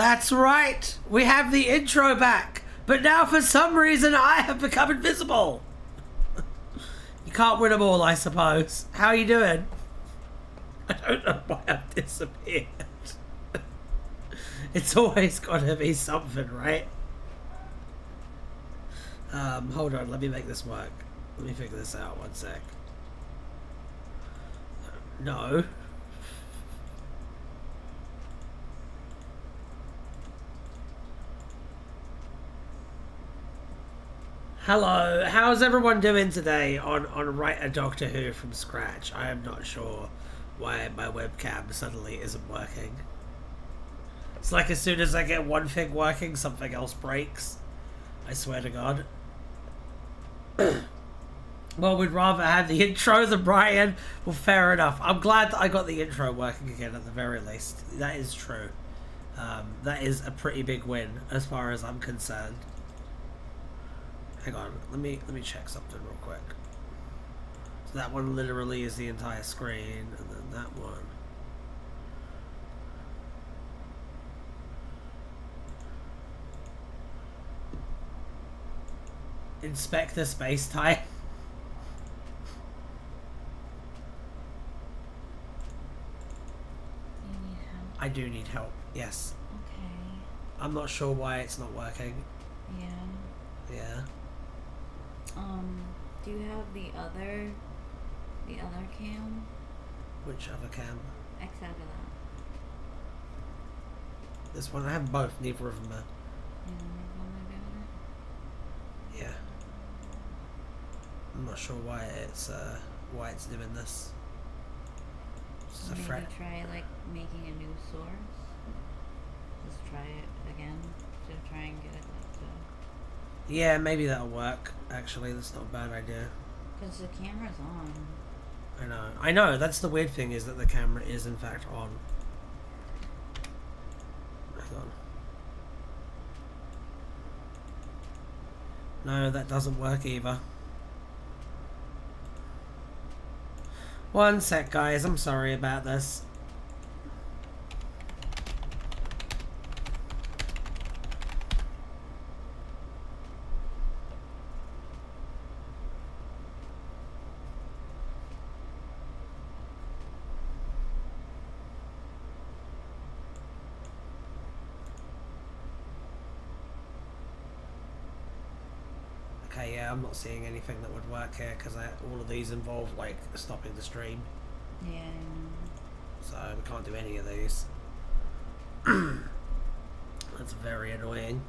That's right. We have the intro back. But now for some reason I have become invisible. You can't win them all, I suppose. How are you doing? I don't know why I've disappeared. It's always got to be something, right? Hold on, let me make this work. Let me figure this out, one sec. No. Hello, how's everyone doing today on Write a Doctor Who from scratch? I am not sure why my webcam suddenly isn't working. It's like as soon as I get one thing working, something else breaks. I swear to God. Well, we'd rather have the intro than Ryan. Well, fair enough. I'm glad that I got the intro working again at the very least. That is true. That is a pretty big win as far as I'm concerned. Hang on, let me check something real quick. So that one literally is the entire screen, and then that one. Inspect the space-time. You need help? I do need help, yes. Okay. I'm not sure why it's not working. Yeah. Yeah. Do you have the other cam? Which other cam? X out of that. This one? I have both, neither of them are. Yeah. I'm not sure why it's doing this. This is a Maybe threat. try like making a new source. Just try it again to try and get it like to. Yeah, maybe that'll work. Actually, that's not a bad idea. Because the camera's on. I know. That's the weird thing, is that the camera is in fact on. Hang on. No, that doesn't work either. One sec, guys. I'm sorry about this. Okay, yeah, I'm not seeing anything that would work here because all of these involve like stopping the stream. Yeah. So we can't do any of these. That's very annoying.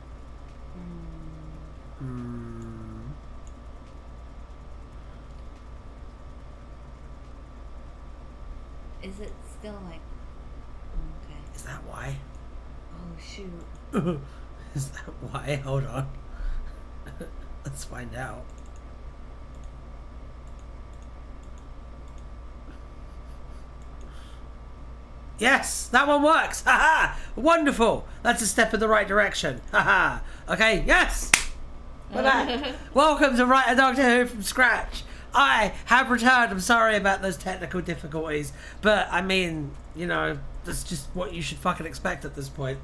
Is it still like? Okay. Is that why? Oh shoot. Is that why? Hold on. Let's find out. Yes, that one works. Haha! Wonderful. That's a step in the right direction. Haha. Okay, yes. We're back. Welcome to Write a Doctor Who from scratch. I have returned. I'm sorry about those technical difficulties, but I mean, you know, that's just what you should fucking expect at this point.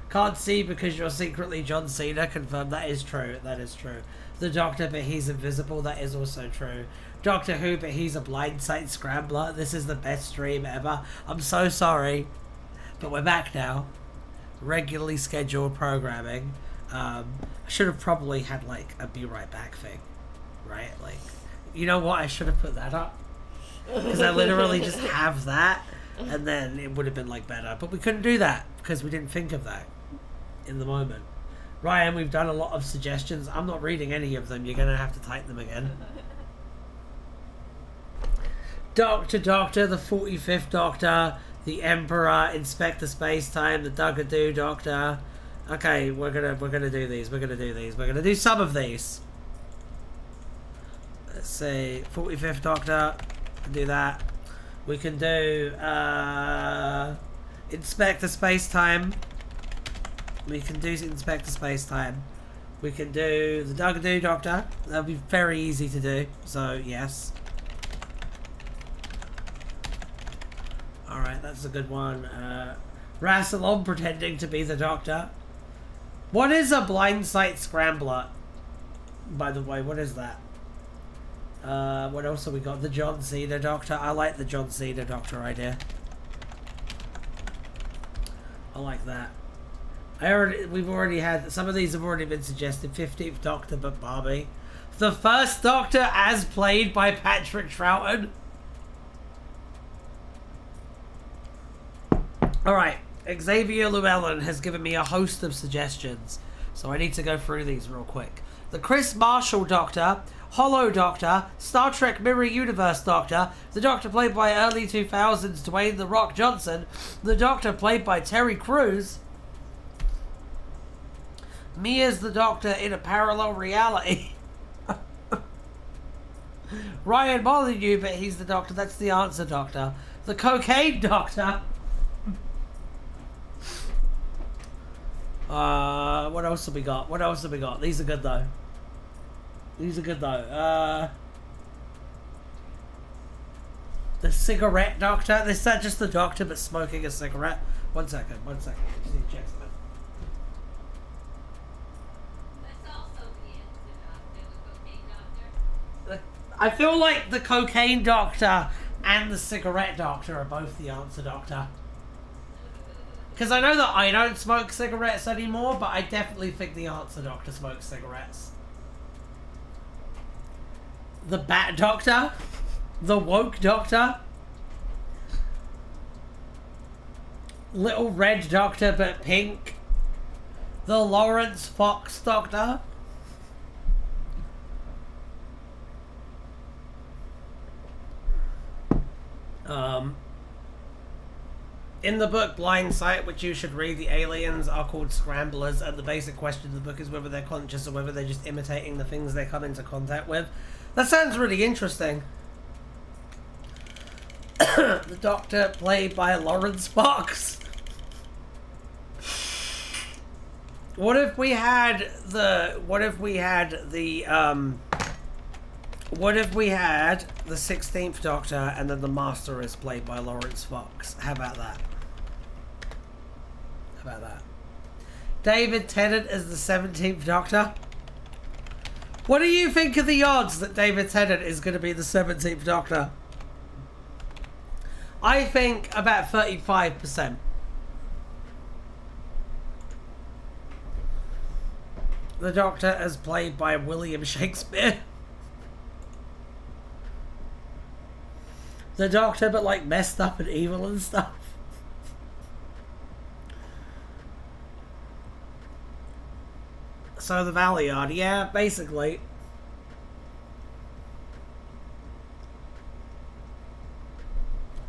Can't see because you're secretly John Cena. Confirmed. That is true. That is true. The Doctor, but he's invisible. That is also true. Doctor Who, but he's a blind sight scrambler. This is the best stream ever. I'm so sorry, but we're back now. Regularly scheduled programming. I should have probably had like a be right back thing, right? Like, you know what? I should have put that up because I literally just have that, and then it would have been like better. But we couldn't do that because we didn't think of that in the moment. Ryan, we've done a lot of suggestions. I'm not reading any of them. You're gonna have to type them again. Doctor, the 45th Doctor, the Emperor, Inspector Spacetime, the Dugadoo Doctor. Okay, we're gonna do these. We're gonna do some of these. Let's see, 45th Doctor. Can do that. We can do Inspector Spacetime. We can do Inspector Spacetime. We can do the Dugadoo Doctor. That'll be very easy to do. So yes. Alright, that's a good one. Rassilon pretending to be the Doctor. What is a blind sight scrambler? By the way, what is that? What else have we got? The John Cena Doctor. I like the John Cena Doctor idea. I like that. We've already had, some of these have already been suggested. 15th Doctor, but Barbie. The first Doctor as played by Patrick Troughton. Alright, Xavier Llewellyn has given me a host of suggestions, so I need to go through these real quick. The Chris Marshall Doctor, Hollow Doctor, Star Trek Mirror Universe Doctor, the Doctor played by early 2000s Dwayne "The Rock" Johnson, the Doctor played by Terry Crews, me as the Doctor in a parallel reality, Ryan Molyneux, but he's the Doctor, that's the answer Doctor, the Cocaine Doctor. What else have we got? What else have we got? These are good though. These are good though. The Cigarette Doctor. Is that just the Doctor but smoking a cigarette? One second. Just need to check something. That's also the answer, Doctor, the Cocaine Doctor. I feel like the Cocaine Doctor and the Cigarette Doctor are both the answer Doctor. Because I know that I don't smoke cigarettes anymore, but I definitely think the answer Doctor smokes cigarettes. The Bat Doctor? The Woke Doctor? Little Red Doctor but pink? The Lawrence Fox Doctor? In the book Blind Sight, which you should read, the aliens are called scramblers, and the basic question of the book is whether they're conscious or whether they're just imitating the things they come into contact with. That sounds really interesting. The Doctor played by Lawrence Fox. What if we had the 16th Doctor and then the Master is played by Lawrence Fox? How about that? How about that? David Tennant as the 17th Doctor. What do you think of the odds that David Tennant is going to be the 17th Doctor? I think about 35%. The Doctor as played by William Shakespeare. The Doctor, but like messed up and evil and stuff. So the Valiard, yeah, basically.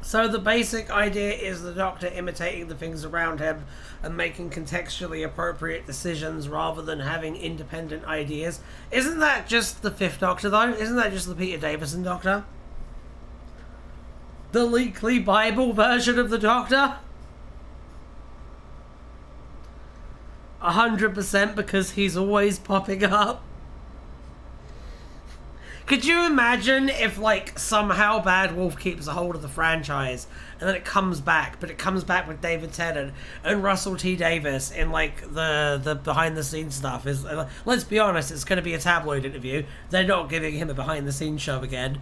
So the basic idea is the Doctor imitating the things around him and making contextually appropriate decisions rather than having independent ideas. Isn't that just the 5th Doctor though? Isn't that just the Peter Davison Doctor? The Leakley Bible version of the Doctor? 100% because he's always popping up. Could you imagine if, like, somehow Bad Wolf keeps a hold of the franchise and then it comes back, but it comes back with David Tennant and Russell T Davies in, like, the behind-the-scenes stuff? Let's be honest, it's going to be a tabloid interview. They're not giving him a behind-the-scenes show again.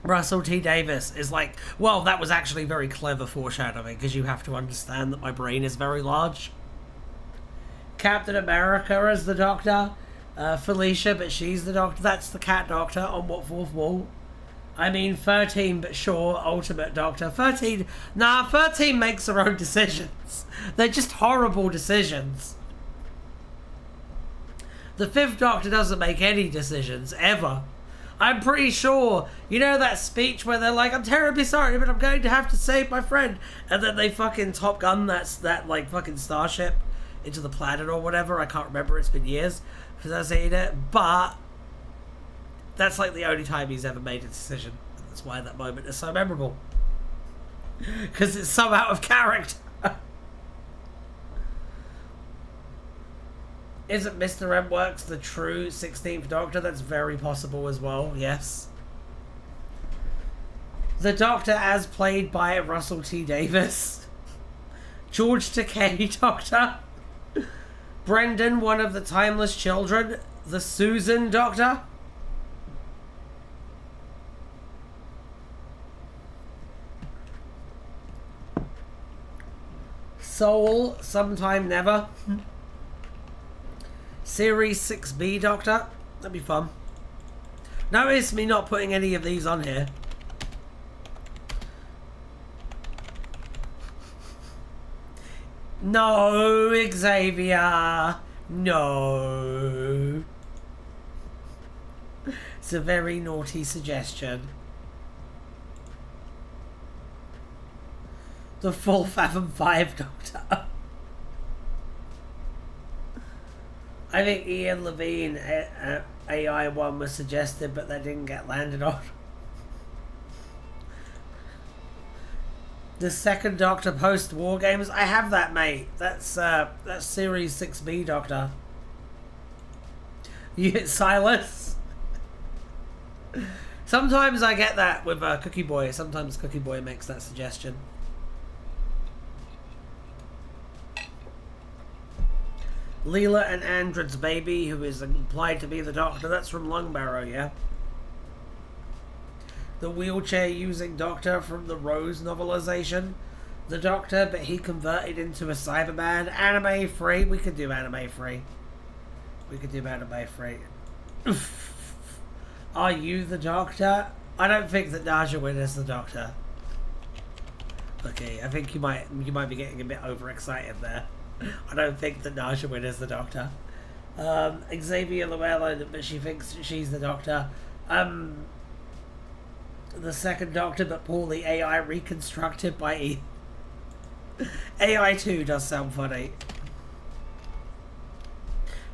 Russell T Davies is like, well, that was actually very clever foreshadowing because you have to understand that my brain is very large. Captain America as the Doctor. Felicia, but she's the Doctor. That's the Cat Doctor on What Fourth Wall. I mean, 13, but sure, Ultimate Doctor. 13 makes her own decisions. They're just horrible decisions. The 5th Doctor doesn't make any decisions, ever. I'm pretty sure, you know that speech where they're like, I'm terribly sorry, but I'm going to have to save my friend. And then they fucking Top Gun that like, fucking starship into the planet or whatever. I can't remember, it's been years since I've seen it. But that's like the only time he's ever made a decision. That's why that moment is so memorable. Because it's so out of character. Isn't Mr. M. Works the true 16th Doctor? That's very possible as well, yes. The Doctor as played by Russell T Davies. George Takei Doctor. Brendan, one of the timeless children. The Susan Doctor. Soul, sometime never. Series 6B Doctor. That'd be fun. Notice me not putting any of these on here. No, Xavier. No. It's a very naughty suggestion. The full Fathom 5 Doctor. I think Ian Levine AI one was suggested, but that didn't get landed on. The second Doctor post War Games. I have that, mate. That's Series 6B Doctor. You hit Silas. Sometimes I get that with Cookie Boy. Sometimes Cookie Boy makes that suggestion. Leela and Andred's baby, who is implied to be the Doctor. That's from Longbarrow, yeah? The wheelchair-using Doctor from the Rose novelization. The Doctor, but he converted into a Cyberman. Anime free. We could do anime free. We could do anime free. Are you the Doctor? I don't think that Najawin is the Doctor. Okay, I think you might be getting a bit overexcited there. I don't think that Najawin is the Doctor. Xavier Llewellyn, but she thinks she's the Doctor. The second Doctor, but poorly AI reconstructed by E. AI 2 does sound funny.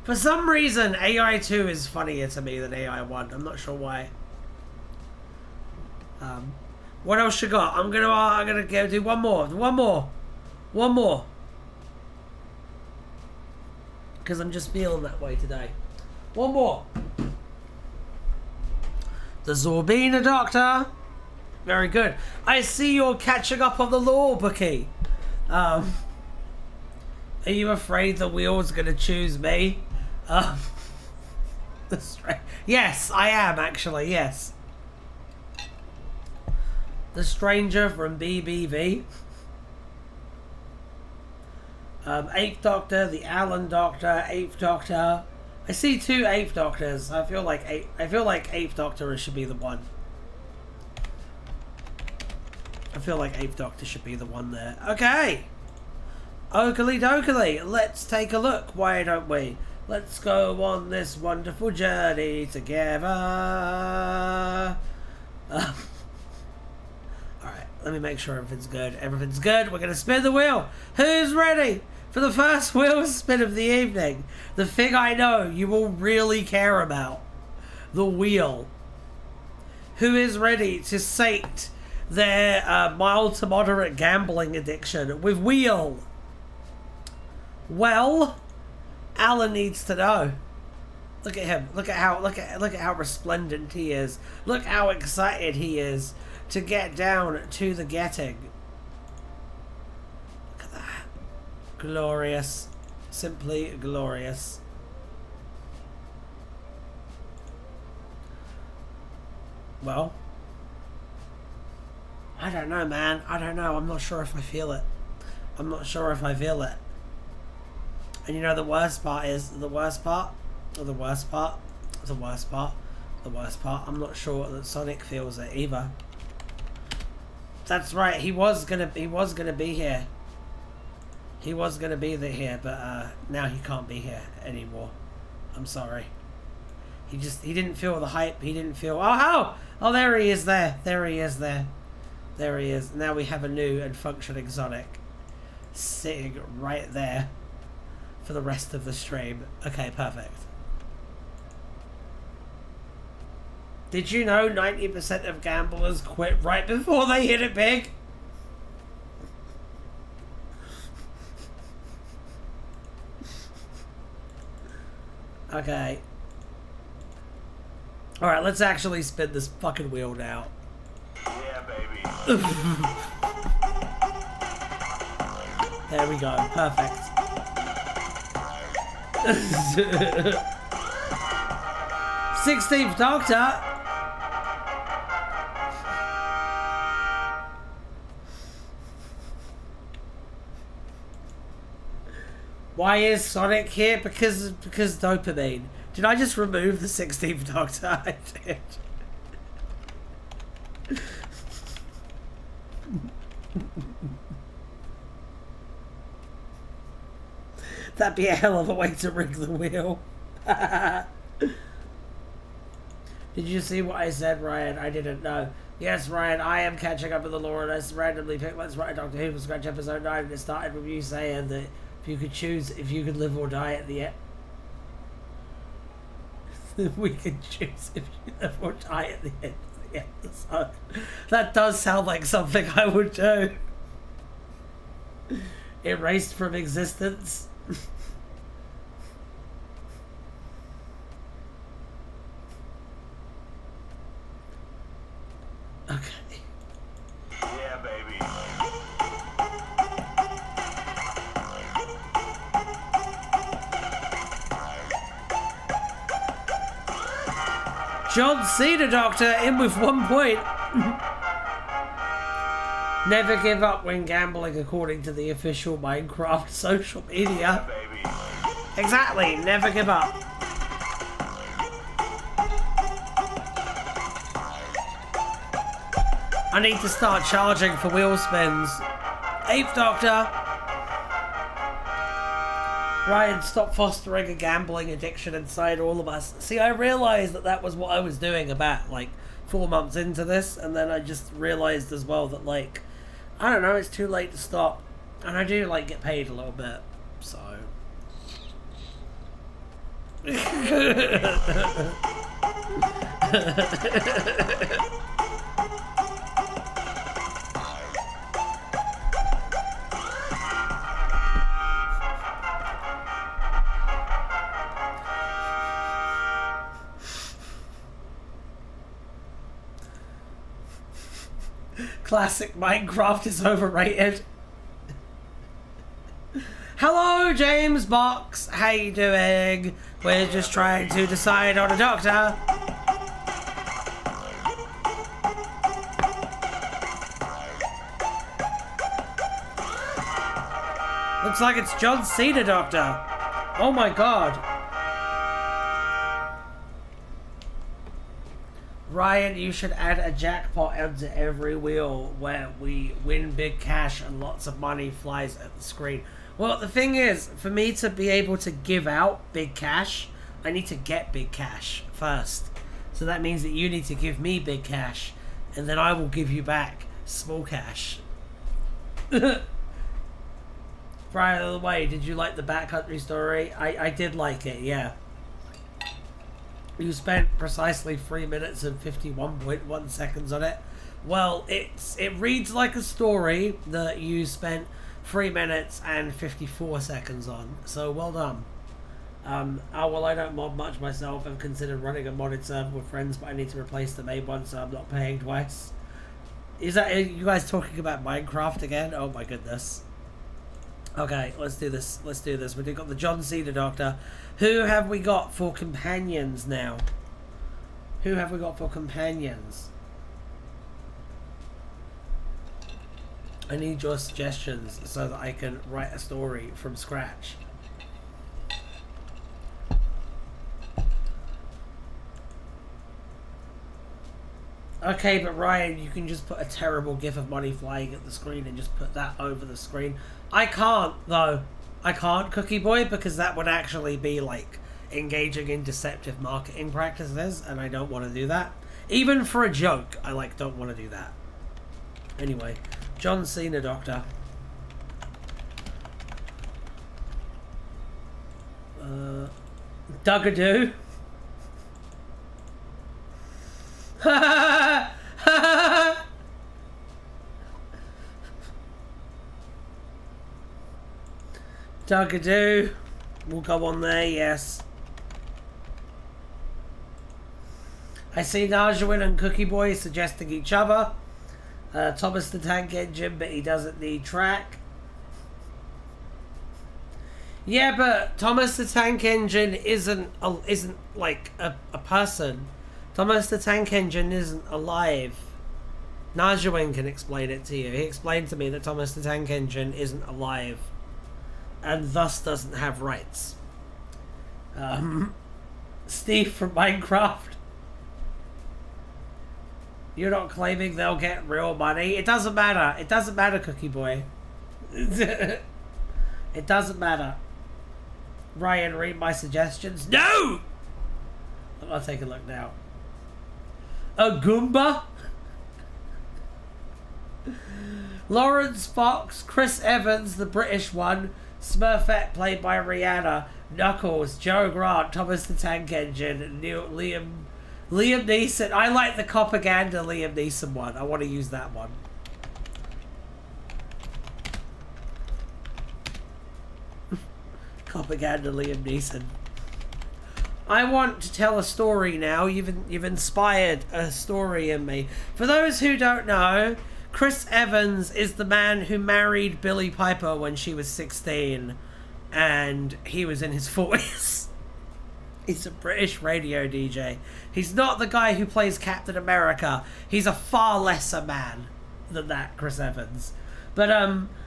For some reason, AI 2 is funnier to me than AI 1. I'm not sure why. What else you got? I'm gonna go do one more. Because I'm just feeling that way today. One more. The Zorbina Doctor. Very good. I see you're catching up on the lore, Bookie. Are you afraid the wheel's gonna choose me? Yes, I am actually, yes. The Stranger from BBV. 8th Doctor, the Alan Doctor, 8th Doctor. I see 2 8th Doctors. I feel like 8th Doctor should be the one. I feel like 8th Doctor should be the one there. Okay. Oakley dokley. Let's take a look. Why don't we? Let's go on this wonderful journey together. Alright, let me make sure everything's good. Everything's good. We're going to spin the wheel. Who's ready for the first wheel spin of the evening? The thing I know you will really care about. The wheel. Who is ready to sate their mild to moderate gambling addiction with wheel? Well, Alan needs to know. Look at him. Look at how resplendent he is. Look how excited he is to get down to the getting. Look at that. Glorious. Simply glorious. Well, I don't know, man. I don't know. I'm not sure if I feel it. I'm not sure if I feel it. And you know the worst part is, the worst part, I'm not sure that Sonic feels it either. That's right, he was gonna be here. He was gonna be here, but now he can't be here anymore. I'm sorry. He didn't feel the hype. He didn't feel. Oh, there he is. There he is. Now we have a new and functioning Sonic sitting right there for the rest of the stream. Okay, perfect. Did you know 90% of gamblers quit right before they hit it big? Okay. Alright, let's actually spin this fucking wheel now. Yeah, baby. There we go. Perfect. 16th Doctor. Why is Sonic here? Because dopamine. Did I just remove the 16th Doctor? I did. That'd be a hell of a way to rig the wheel. Did you see what I said, Ryan? I didn't know. Yes, Ryan, I am catching up with the lore, and I randomly picked Let's Write a Doctor Who from Scratch episode 9, and it started with you saying that if you could choose, if you could live or die at the end. We could choose if you live or die at the end of the episode. That does sound like something I would do. Erased from existence. Okay. Yeah, baby. John Cena, Doctor, in with 1 point. Never give up when gambling, according to the official Minecraft social media. Yeah, baby. Exactly, never give up. I need to start charging for wheel spins. 8th Doctor. Ryan, stop fostering a gambling addiction inside all of us. See, I realised that was what I was doing about, like, 4 months into this, and then I just realised as well that, like, I don't know, it's too late to stop. And I do, like, get paid a little bit, so... Classic Minecraft is overrated. Hello, James Box. How you doing? We're just trying to decide on a doctor. Looks like it's John Cena, Doctor. Oh my god. Ryan, you should add a jackpot onto every wheel where we win big cash and lots of money flies at the screen. Well, the thing is, for me to be able to give out big cash, I need to get big cash first. So that means that you need to give me big cash, and then I will give you back small cash. By the way, did you like the backcountry story? I did like it, yeah. You spent precisely 3 minutes and 51.1 seconds on it. Well, it reads like a story that you spent 3 minutes and 54 seconds on. So well done. Oh well, I don't mod much myself. I've considered running a modded server with friends, but I need to replace the main one, so I'm not paying twice. Are you guys talking about Minecraft again? Oh my goodness. Okay, let's do this. Let's do this. We've got the John Cena Doctor. Who have we got for companions now? Who have we got for companions? I need your suggestions so that I can write a story from scratch. Okay, but Ryan, you can just put a terrible gif of money flying at the screen and just put that over the screen. I can't, though. I can't, Cookie Boy, because that would actually be, like, engaging in deceptive marketing practices, and I don't want to do that. Even for a joke, I, like, don't want to do that. Anyway, John Cena Doctor. Dugadoo. Dugadoo. We'll go on there, yes. I see Narjawin and Cookie Boy suggesting each other. Thomas the Tank Engine, but he doesn't need track. Yeah, but Thomas the Tank Engine isn't like a person. Thomas the Tank Engine isn't alive. Najuin can explain it to you. He explained to me that Thomas the Tank Engine isn't alive and thus doesn't have rights. Steve from Minecraft. You're not claiming they'll get real money. It doesn't matter. It doesn't matter, Cookie Boy. It doesn't matter. Ryan, read my suggestions. No! I'll take a look now. A Goomba? Lawrence Fox, Chris Evans, the British one, Smurfette played by Rihanna, Knuckles, Joe Grant, Thomas the Tank Engine, Liam Neeson. I like the Propaganda Liam Neeson one. I want to use that one. Propaganda Liam Neeson. I want to tell a story now. You've inspired a story in me. For those who don't know, Chris Evans is the man who married Billie Piper when she was 16 and he was in his 40s. He's a British radio DJ. He's not the guy who plays Captain America. He's a far lesser man than that, Chris Evans. But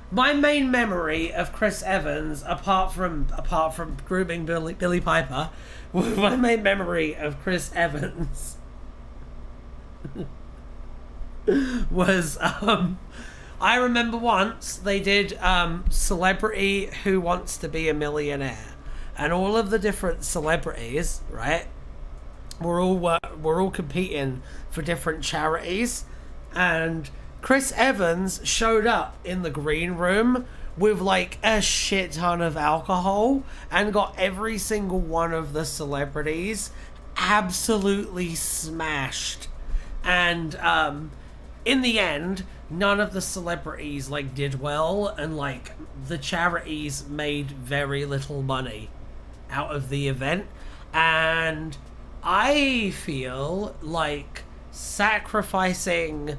my main memory of Chris Evans, apart from grooming Billie Piper, my main memory of Chris Evans was I remember once they did Celebrity Who Wants to Be a Millionaire, and all of the different celebrities, right, were all competing for different charities, and Chris Evans showed up in the green room with like a shit ton of alcohol and got every single one of the celebrities absolutely smashed. And in the end, none of the celebrities like did well, and like the charities made very little money out of the event. And I feel like sacrificing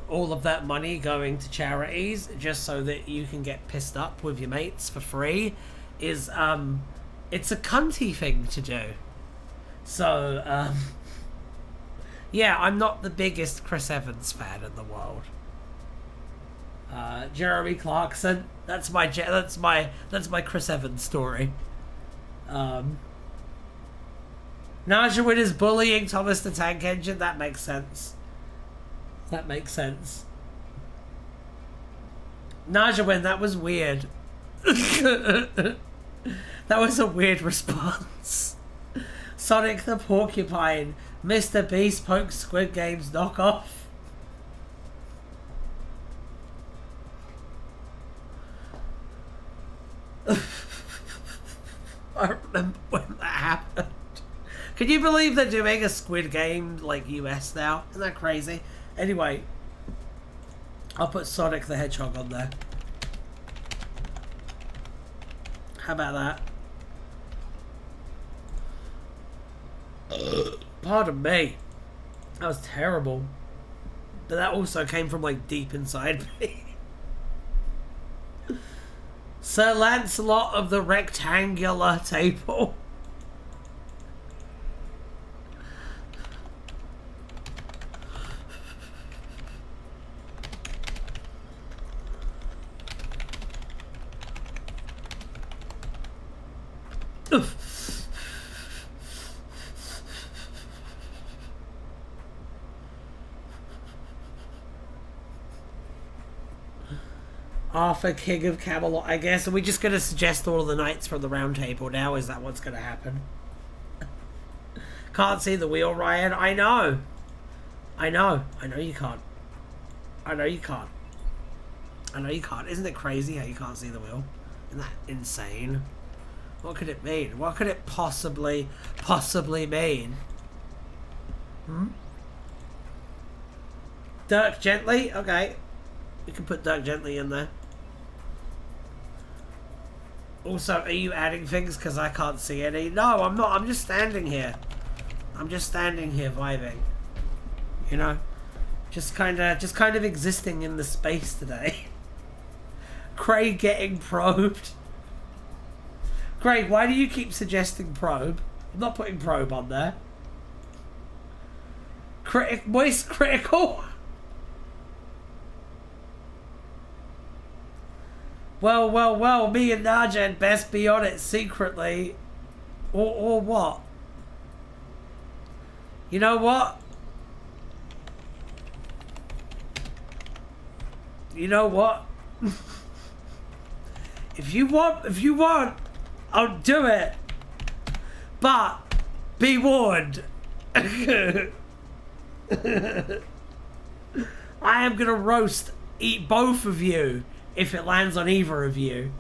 all of that money going to charities just so that you can get pissed up with your mates for free is it's a cunty thing to do. So yeah, I'm not the biggest Chris Evans fan in the world. Jeremy Clarkson, that's my Chris Evans story. Najuin is bullying Thomas the Tank Engine. That makes sense. That makes sense. Najuin, that was weird. That was a weird response. Sonic the Porcupine, Mr. Beast pokes Squid Game's knockoff. I remember when that happened. Can you believe they're doing a Squid Game like US now? Isn't that crazy? Anyway, I'll put Sonic the Hedgehog on there. How about that? Pardon me. That was terrible. But that also came from like deep inside me. Sir Lancelot of the Rectangular Table. Arthur, King of Camelot, I guess. Are we just going to suggest all of the knights from the round table now? Is that what's going to happen? Can't see the wheel, Ryan. I know. I know you can't. I know you can't. I know you can't. Isn't it crazy how you can't see the wheel? Isn't that insane? What could it mean? What could it possibly mean? Dirk Gently? Okay. We can put Dirk Gently in there. Also, are you adding things? Because I can't see any. No, I'm not. I'm just standing here. I'm just standing here vibing. You know? Just kind of existing in the space today. Craig getting probed. Craig, why do you keep suggesting probe? I'm not putting probe on there. Moist critical? Well, me and Naja had best be on it secretly. Or what? You know what? You know what? If you want, I'll do it. But be warned. I am gonna eat both of you if it lands on either of you.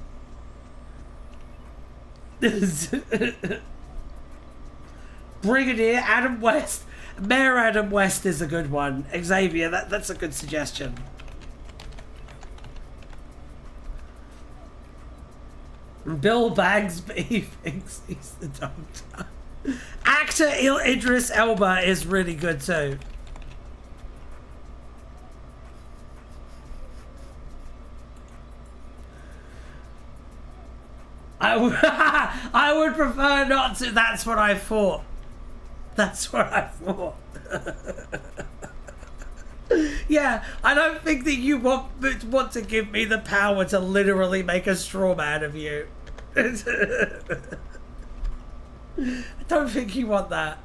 Brigadier Adam West. Mayor Adam West is a good one. Xavier, that's a good suggestion. Bill Bagsby thinks he's the doctor. Actor Idris Elba is really good too. I would prefer not to. That's what I thought. That's what I thought. Yeah, I don't think that you want to give me the power to literally make a straw man of you. I don't think you want that.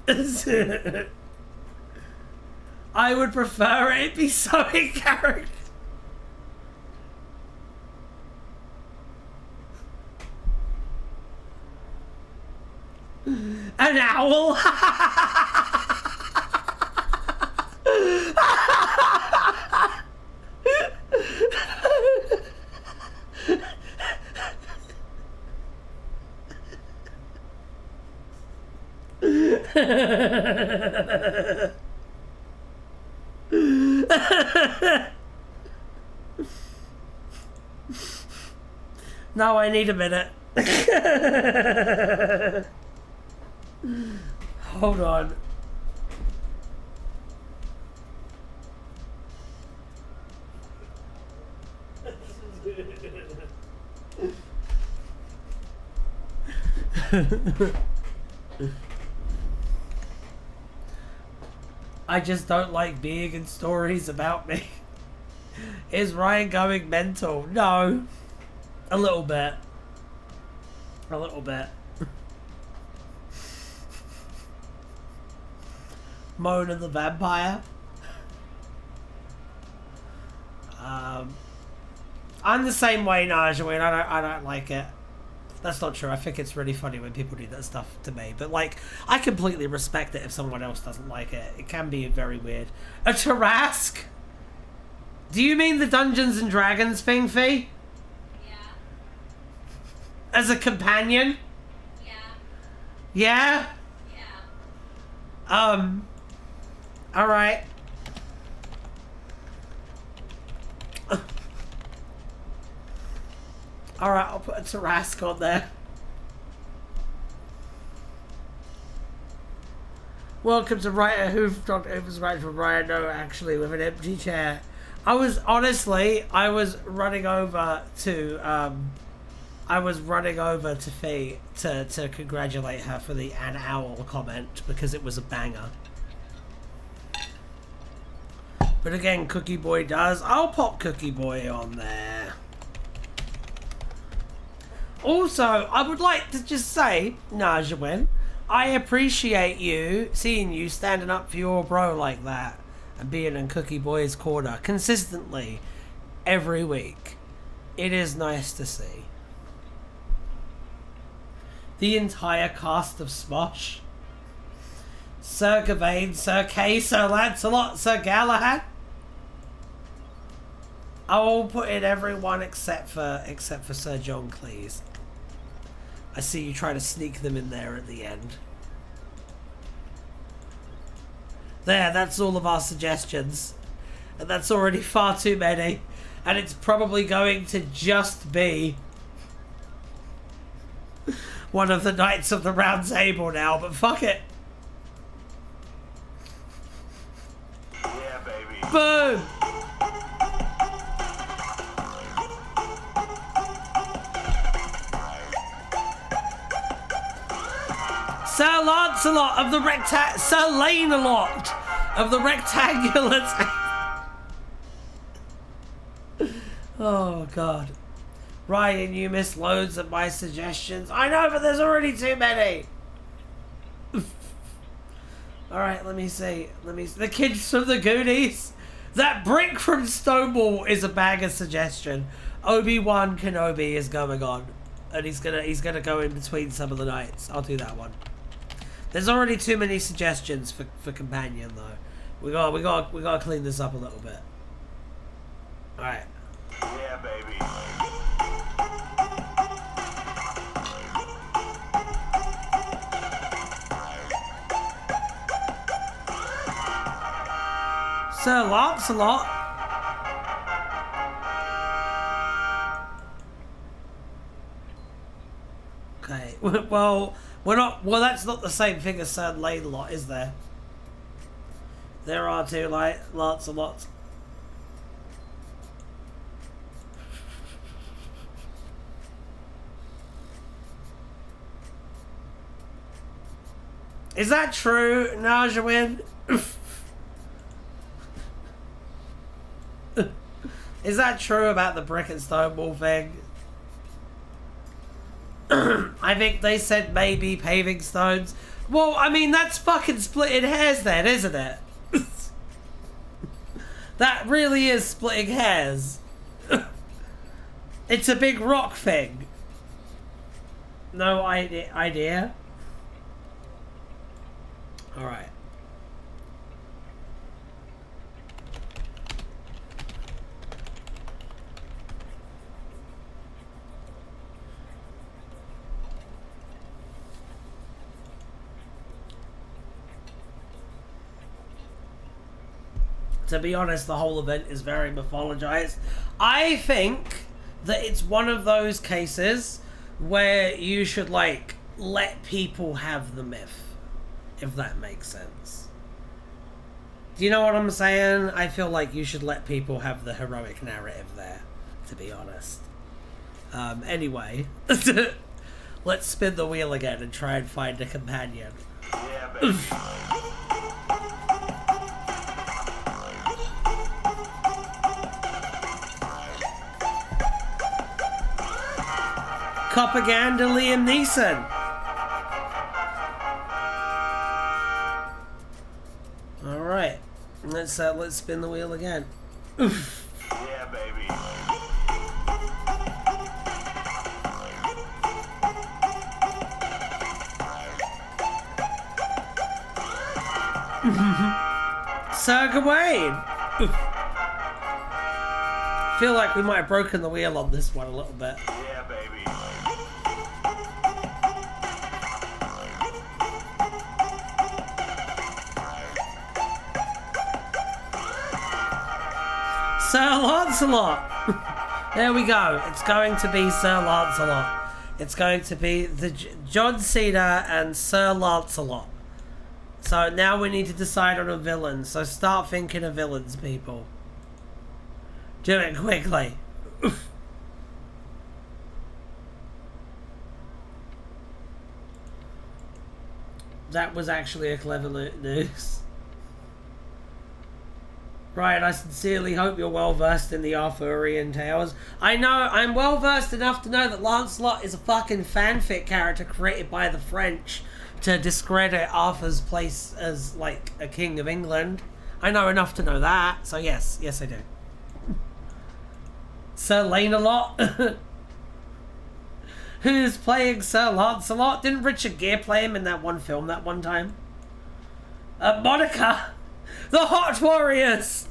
I would prefer it be so in character. An owl? No, I need a minute. Hold on. I just don't like being in stories about me. Is Ryan going mental? No. A little bit. A little bit. Mona the vampire. I'm the same way, Najawin. I don't like it. That's not true. I think it's really funny when people do that stuff to me. But, like, I completely respect it if someone else doesn't like it. It can be very weird. A Tarask? Do you mean the Dungeons and Dragons thing, Fee? Yeah. As a companion? Yeah. Yeah? Yeah. Alright. Alright, I'll put a Tarask on there. Welcome to Writer Who've Dr. Who's writing for Ryan, no, actually, with an empty chair. I was running over to Fee to congratulate her for the an owl comment because it was a banger. But again, Cookie Boy does. I'll pop Cookie Boy on there. Also, I would like to just say, Najawin, I appreciate seeing you standing up for your bro like that and being in Cookie Boy's corner consistently every week. It is nice to see. The entire cast of Smosh. Sir Gawain, Sir Kay, Sir Lancelot, Sir Galahad. I will put in everyone except for Sir John Cleese. I see you try to sneak them in there at the end. There, that's all of our suggestions. And that's already far too many. And it's probably going to just be one of the Knights of the Round Table now, but fuck it. Yeah, baby. Boom! Sir Lancelot of the Sir Lane-a-lot of the rectangular Oh god. Ryan, you missed loads of my suggestions. I know, but there's already too many. Alright, let me see. The kids from the Goonies. That brick from Stonewall is a banger suggestion. Obi-Wan Kenobi is going on. And he's gonna go in between some of the nights. I'll do that one. There's already too many suggestions for companion though. We gotta clean this up a little bit. Alright. Yeah, baby. Sir Lancelot. Okay, well, we're not. Well, that's not the same thing as Sir Lane-a-lot, is there? There are two Lancelots. Is that true, Najawin? Is that true about the brick and stone wall thing? I think they said maybe paving stones. Well, I mean, that's fucking splitting hairs then, isn't it? That really is splitting hairs. It's a big rock thing. No idea? Alright. To be honest, the whole event is very mythologized. I think that it's one of those cases where you should, like, let people have the myth. If that makes sense. Do you know what I'm saying? I feel like you should let people have the heroic narrative there, to be honest. Anyway. Let's spin the wheel again and try and find a companion. Yeah, baby. Propaganda Liam Neeson. All right, let's spin the wheel again. Oof. Yeah, baby. Sir Gawain. Oof. Feel like we might have broken the wheel on this one a little bit. Yeah, baby. Sir Lancelot. There we go. It's going to be Sir Lancelot. It's going to be the John Cena and Sir Lancelot. So now we need to decide on a villain. So start thinking of villains, people. Do it quickly. That was actually a clever news. Ryan, I sincerely hope you're well versed in the Arthurian tales. I know, I'm well versed enough to know that Lancelot is a fucking fanfic character created by the French to discredit Arthur's place as, like, a king of England. I know enough to know that, so yes I do. Sir Lane-a-lot. Who's playing Sir Lancelot? Didn't Richard Gere play him in that one film that one time? Monica! The Hot Warriors!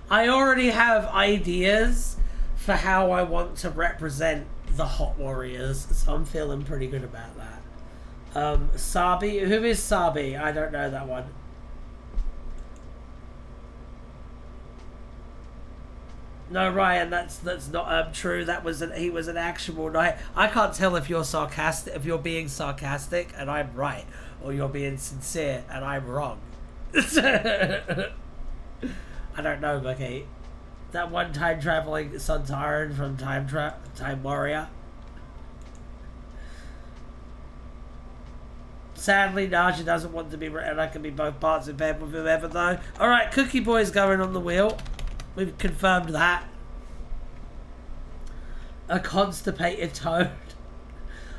I already have ideas for how I want to represent the Hot Warriors, so I'm feeling pretty good about that. Sabi? Who is Sabi? I don't know that one. No, Ryan, that's not true. He was an actual knight. I can't tell if you're sarcastic, if you're being sarcastic and I'm right, or you're being sincere and I'm wrong. I don't know, Bucky. That one time traveling Suntaran from Time Warrior. Sadly, Naja doesn't want to be written. I can be both parts in bed with whoever, though. Alright, Cookie Boy's going on the wheel. We've confirmed that. A constipated toad.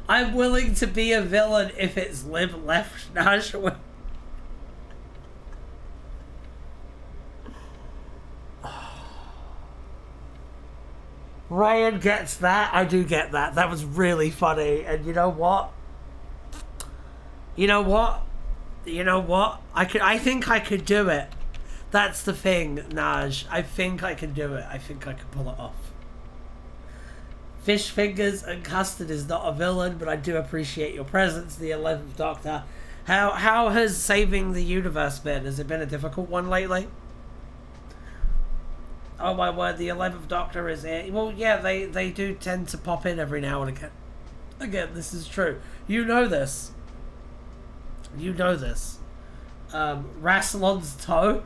I'm willing to be a villain if it's live left, Naja. Ryan gets that. I do get that. That was really funny. And you know what? You know what? You know what? I think I could do it. That's the thing, Naj. I think I can do it. I think I can pull it off. Fish Fingers and Custard is not a villain, but I do appreciate your presence, the 11th Doctor. How has saving the universe been? Has it been a difficult one lately? Oh my word, the 11th Doctor is here. Well, yeah, they do tend to pop in every now and again. Again, this is true. You know this. You know this. Rassilon's toe.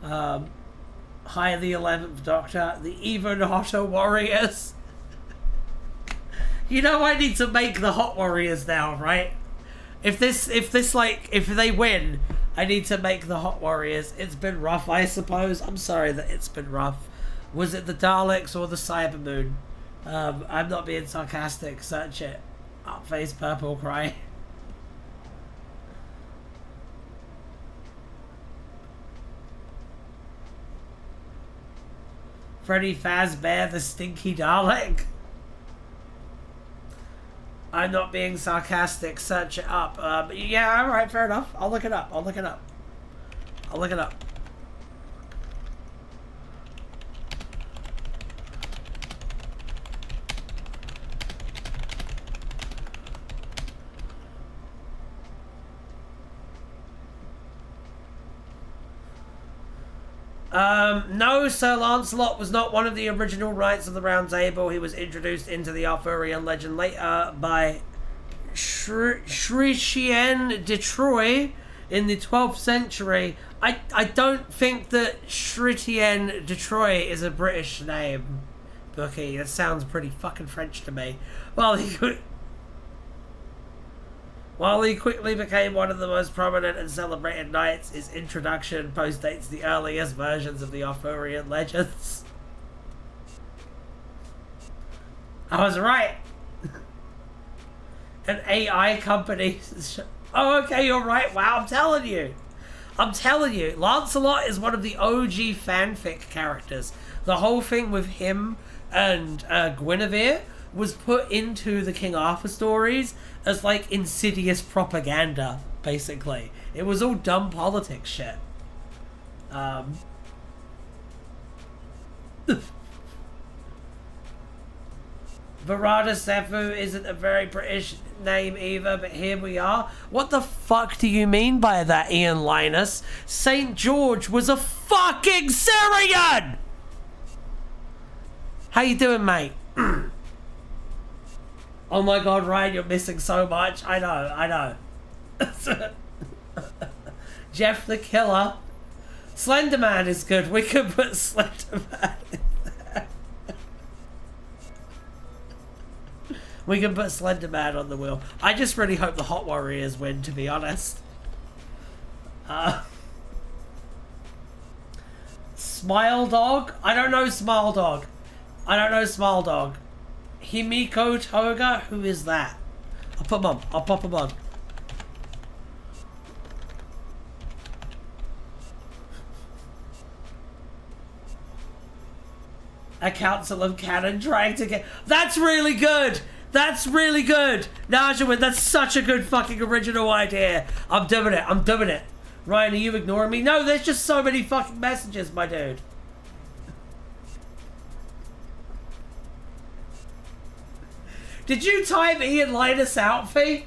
Hi, the 11th Doctor. The even hotter warriors. You know I need to make the hot warriors now, right? If they win, I need to make the hot warriors. It's been rough, I suppose. I'm sorry that it's been rough. Was it the Daleks or the Cybermoon? I'm not being sarcastic. Search it. Up face purple cry. Freddy Fazbear, the stinky Dalek. I'm not being sarcastic. Search it up. Yeah, alright, fair enough. I'll look it up. I'll look it up. I'll look it up. No, Sir Lancelot was not one of the original Knights of the Round Table. He was introduced into the Arthurian legend later by Chrétien de Troyes in the 12th century. I don't think that Chrétien de Troyes is a British name, Bookie. That sounds pretty fucking French to me. While he quickly became one of the most prominent and celebrated knights, his introduction postdates the earliest versions of the Arthurian legends. I was right. An AI company. Oh, okay, you're right. Wow, I'm telling you. Lancelot is one of the OG fanfic characters. The whole thing with him and Guinevere was put into the King Arthur stories as like insidious propaganda, basically. It was all dumb politics shit. Varada Sefu isn't a very British name either, but here we are. What the fuck do you mean by that, Ian Linus? St. George was a fucking Syrian! How you doing, mate? Oh my god, Ryan, you're missing so much. I know. Jeff the Killer. Slenderman is good. We could put Slenderman in there. We can put Slenderman on the wheel. I just really hope the Hot Warriors win, to be honest. Smile Dog? I don't know Smile Dog. Himiko Toga? Who is that? I'll pop him on. A Council of Canon trying to get... That's really good! Najawin, that's such a good fucking original idea. I'm doing it. Ryan, are you ignoring me? No, there's just so many fucking messages, my dude. Did you time Ian Linus out, Fee?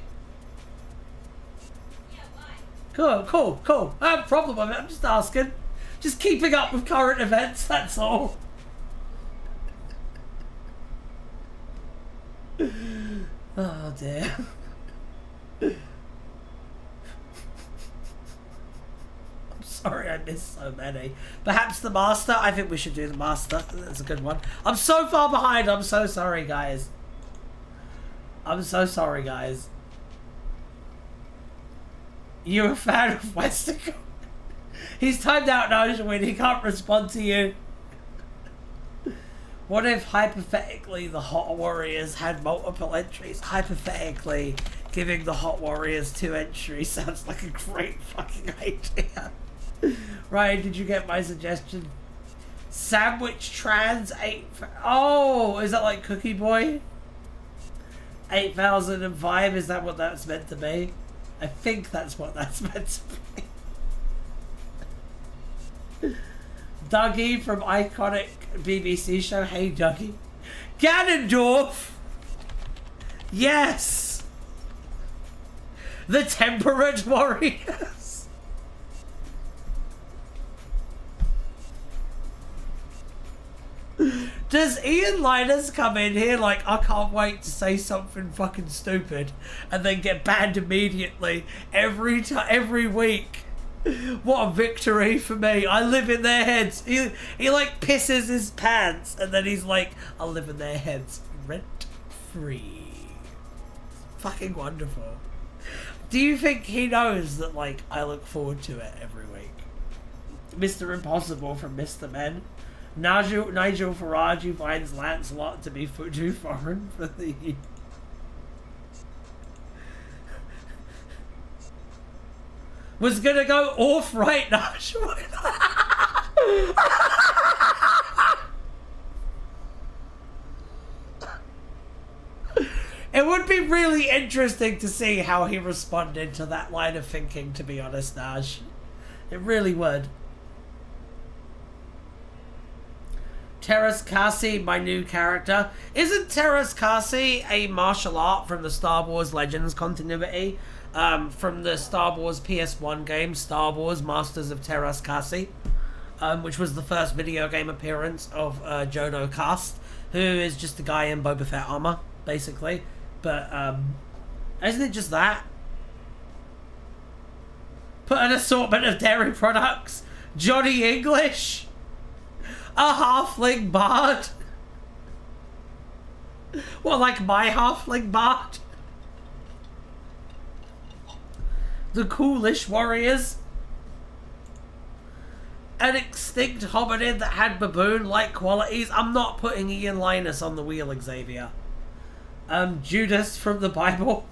Yeah, why? Cool. I have a problem with it. I'm just asking. Just keeping up with current events, that's all. Oh dear. I'm sorry. I missed so many. Perhaps the master. I think we should do the master. That's a good one. I'm so far behind. I'm so sorry, guys. I'm so sorry, guys. You're a fan of Western. He's timed out now, when he can't respond to you. What if, hypothetically, the Hot Warriors had multiple entries? Hypothetically, giving the Hot Warriors 2 entries sounds like a great fucking idea. Ryan, did you get my suggestion? Sandwich Trans 8... Oh, is that like Cookie Boy? 8005, is that what that's meant to be? I think that's what that's meant to be. Dougie from iconic BBC show Hey Dougie. Ganondorf! Yes! The Temperate Warriors! Does Ian Linus come in here like, I can't wait to say something fucking stupid and then get banned immediately every week? What a victory for me. I live in their heads. He like pisses his pants and then he's like, I live in their heads rent free. Fucking wonderful. Do you think he knows that like I look forward to it every week? Mr. Impossible from Mr. Men. Nigel Farage, who finds Lancelot to be too foreign for the... Was gonna go off right now. It would be really interesting to see how he responded to that line of thinking, to be honest, Naj. It really would. Teras Kasi, my new character. Isn't Teras Kasi a martial art from the Star Wars Legends continuity? From the Star Wars PS1 game, Star Wars Masters of Teras Kasi, which was the first video game appearance of Jodo Kast, who is just a guy in Boba Fett armor, basically. But, isn't it just that? Put an assortment of dairy products. Johnny English. A halfling bard. Well, like my halfling bard. The Coolish Warriors. An extinct hominid that had baboon-like qualities. I'm not putting Ian Linus on the wheel, Xavier. Judas from the Bible.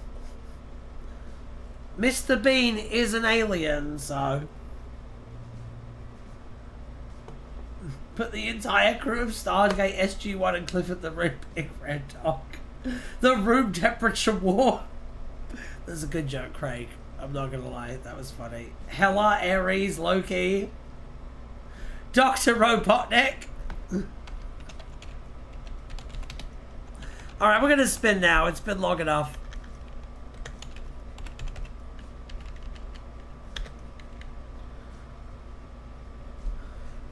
Mr. Bean is an alien, so... Put the entire crew of Stargate, SG-1 and Clifford the Red Big Red Dog. The room temperature war. That's a good joke, Craig. I'm not gonna lie, that was funny. Hela, Ares, Loki. Dr. Robotnik. Alright, we're gonna spin now. It's been long enough.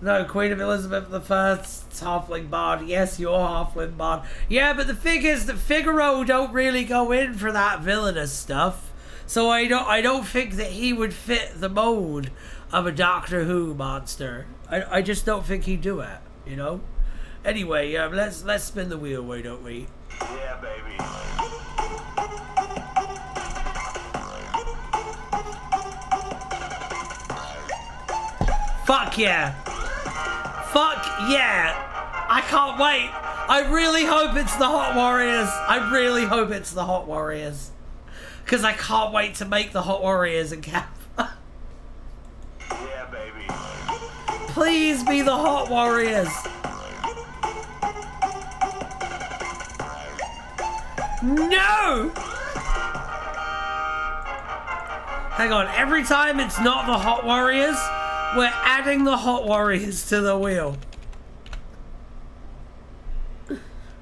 No, Queen of Elizabeth I's halfling bard. Yes, you're halfling bard. Yeah, but the thing is that Figaro don't really go in for that villainous stuff. So I don't think that he would fit the mold of a Doctor Who monster. I just don't think he'd do it, you know? Anyway, let's spin the wheel, why don't we? Yeah, baby. Fuck yeah. Fuck yeah! I can't wait! I really hope it's the Hot Warriors! I really hope it's the Hot Warriors. Because I can't wait to make the Hot Warriors and Cap. Yeah, baby. Please be the Hot Warriors! No! Hang on, every time it's not the Hot Warriors, we're adding the Hot Warriors to the wheel.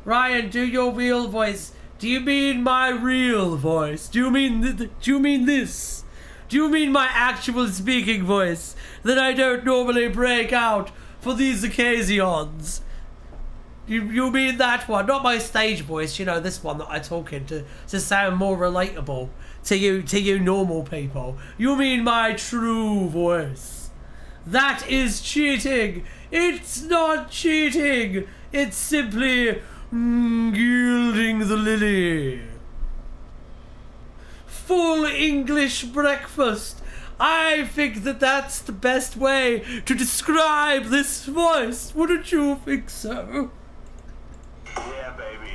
Ryan, do your real voice. Do you mean my real voice? Do you mean this? Do you mean my actual speaking voice that I don't normally break out for these occasions? You mean that one, not my stage voice, you know, this one that I talk in to sound more relatable to you normal people. You mean my true voice. That is cheating. It's not cheating. It's simply gilding the lily. Full English breakfast. I think that that's the best way to describe this voice. Wouldn't you think so? Yeah, baby.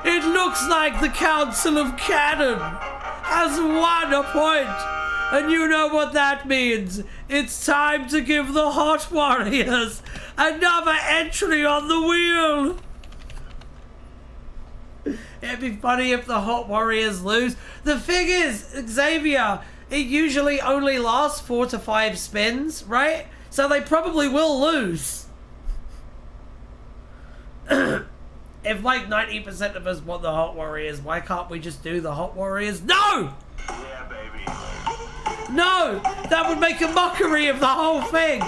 It looks like the Council of Cannon has won a point. And you know what that means. It's time to give the Hot Warriors another entry on the wheel. It'd be funny if the Hot Warriors lose. The thing is, Xavier, it usually only lasts 4 to 5 spins, right? So they probably will lose. If like 90% of us want the Hot Warriors, why can't we just do the Hot Warriors? No! Yeah, baby. No! That would make a mockery of the whole thing!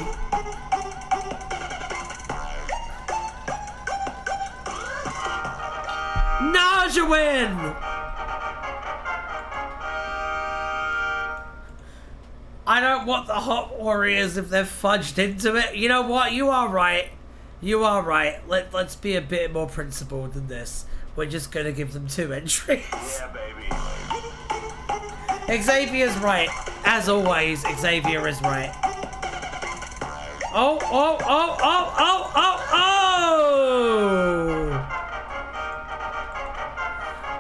Naja win! I don't want the Hot Warriors if they're fudged into it. You know what? You are right. You are right. Let's be a bit more principled than this. We're just gonna give them 2 entries. Yeah, baby. Xavier's right. As always, Xavier is right. Oh, oh, oh, oh, oh, oh,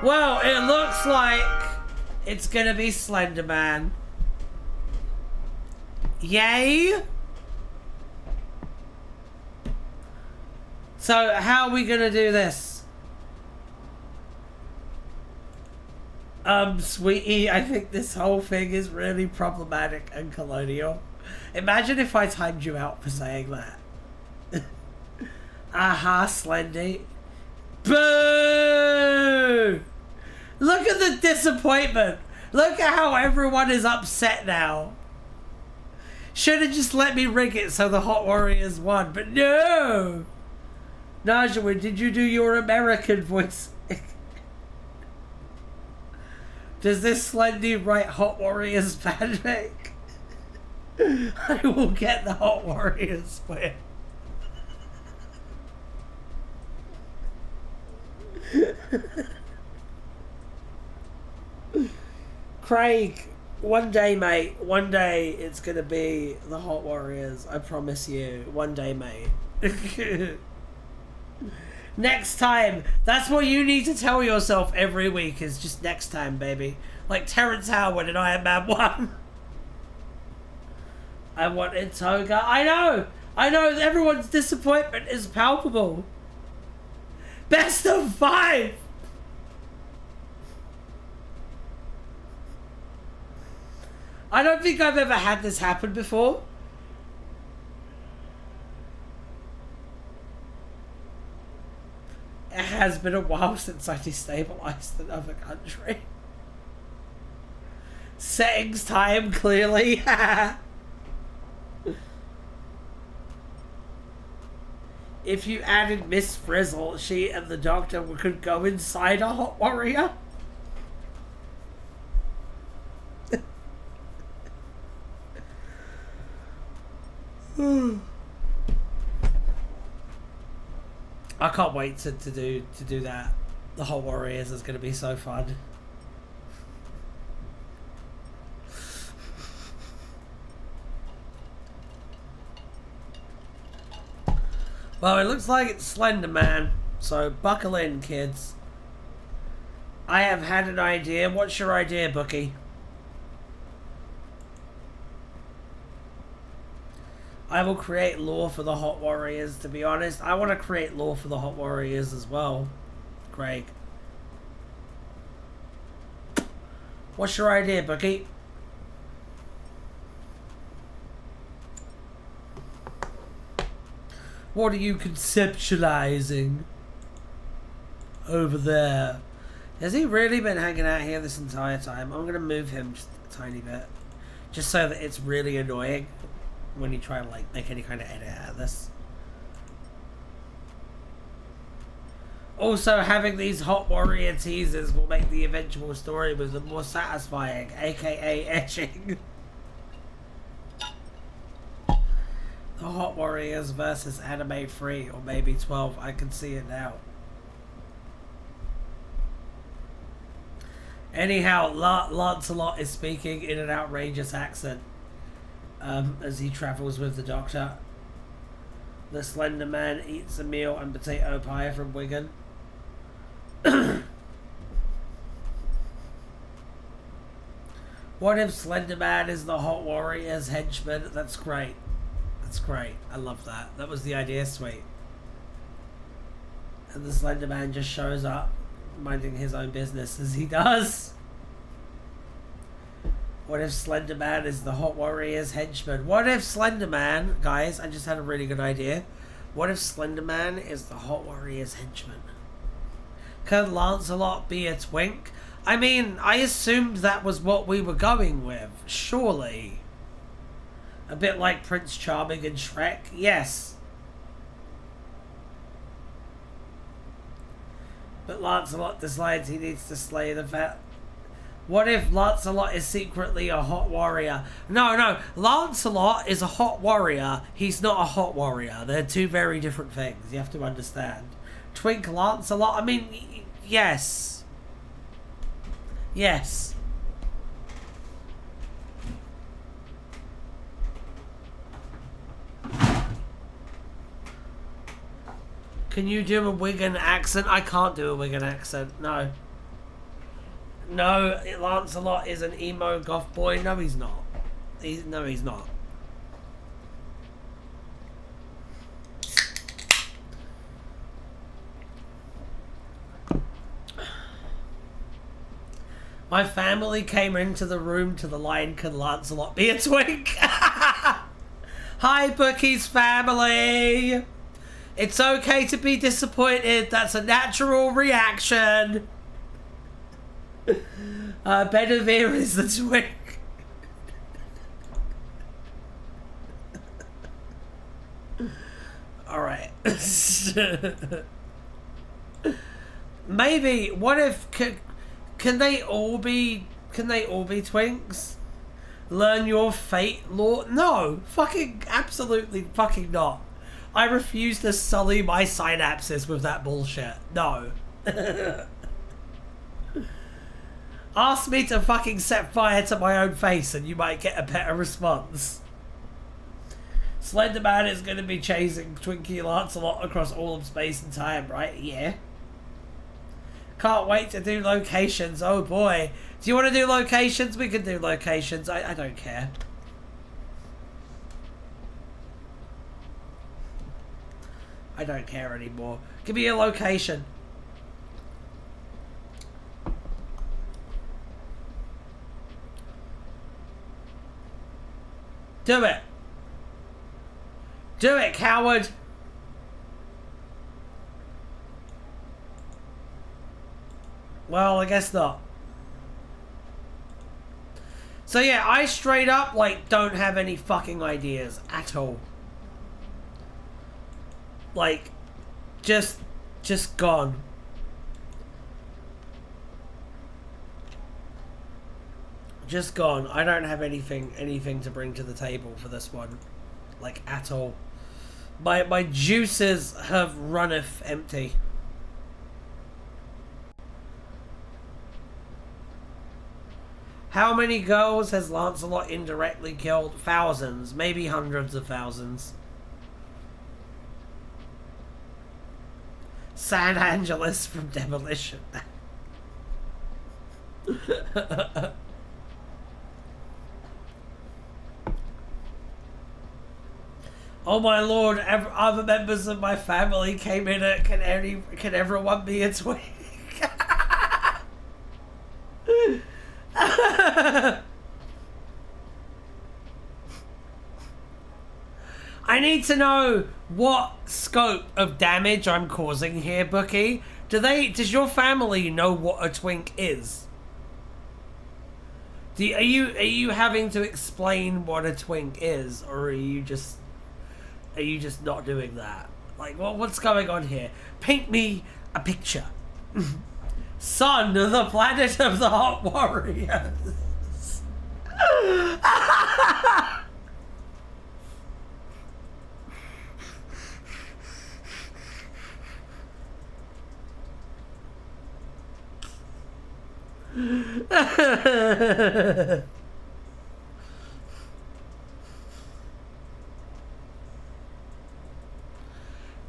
oh! Well, it looks like it's gonna be Slender Man. Yay! So, how are we gonna do this? Sweetie, I think this whole thing is really problematic and colonial. Imagine if I timed you out for saying that. Aha, Slendy. Boo! Look at the disappointment. Look at how everyone is upset now. Should have just let me rig it so the Hot Warriors won, but no! Najwa, did you do your American voice? Does this Slendy write Hot Warriors fanfic? I will get the Hot Warriors win. Craig, one day, mate. One day it's gonna be the Hot Warriors. I promise you. One day, mate. Next time. That's what you need to tell yourself every week, is just next time, baby. Like Terrence Howard in Iron Man 1. I wanted Toga. I know! Everyone's disappointment is palpable. Best of 5! I don't think I've ever had this happen before. It has been a while since I destabilized another country. Settings time, clearly. If you added Miss Frizzle, she and the Doctor could go inside a Hot Warrior. I can't wait to do that. The Hot Warriors is going to be so fun. Well, it looks like it's Slender Man, so buckle in, kids. I have had an idea. What's your idea, Bookie? I will create lore for the Hot Warriors, to be honest. I want to create lore for the Hot Warriors as well, Craig. What's your idea, Bookie? What are you conceptualizing over there? Has he really been hanging out here this entire time? I'm going to move him just a tiny bit. Just so that it's really annoying when you try to like make any kind of edit out of this. Also, having these hot warrior teasers will make the eventual story with the more satisfying, aka etching. The Hot Warriors versus Anime 3, or maybe 12, I can see it now. Anyhow, Lancelot is speaking in an outrageous accent as he travels with the Doctor. The Slender Man eats a meal and potato pie from Wigan. What if Slender Man is the Hot Warrior's henchman? That's great. That's great. I love that. That was the idea, sweet. And the Slender Man just shows up, minding his own business as he does. What if Slender Man is the Hot Warrior's henchman? What if Slender Man, guys, I just had a really good idea. What if Slender Man is the Hot Warrior's henchman? Can Lancelot be a twink? I mean, I assumed that was what we were going with. Surely. A bit like Prince Charming and Shrek? Yes. But Lancelot decides he needs to slay the vet. What if Lancelot is secretly a hot warrior? No. Lancelot is a hot warrior. He's not a hot warrior. They're two very different things. You have to understand. Twink Lancelot? I mean, yes. Yes. Can you do a Wigan accent? I can't do a Wigan accent, no. No, Lancelot is an emo goth boy. No, he's not. No, he's not. My family came into the room to the line, "Can Lancelot be a twink?" Hi, Bookie's family. It's okay to be disappointed. That's a natural reaction. Benavir is the twink. Alright. Maybe, what if... Can they all be twinks? Learn your fate, Lord? No. Fucking, absolutely fucking not. I refuse to sully my synapses with that bullshit. No. Ask me to fucking set fire to my own face and you might get a better response. Slender Man is going to be chasing Twinkie Lancelot across all of space and time, right? Yeah. Can't wait to do locations. Oh boy. Do you want to do locations? We can do locations. I don't care. I don't care anymore. Give me a location. Do it. Do it, coward. Well, I guess not. So yeah, I straight up, like, don't have any fucking ideas at all. Like, just gone. Just gone. I don't have anything to bring to the table for this one. Like, at all. My juices have runneth empty. How many girls has Lancelot indirectly killed? Thousands. Maybe hundreds of thousands. San Angeles from Demolition. Oh my lord, other members of my family came in at can everyone be a twink? I need to know what scope of damage I'm causing here, Bookie. Does your family know what a twink is? Are you having to explain what a twink is, or are you just not doing that? Like, what's going on here? Paint me a picture. Sun, the planet of the hot warriors.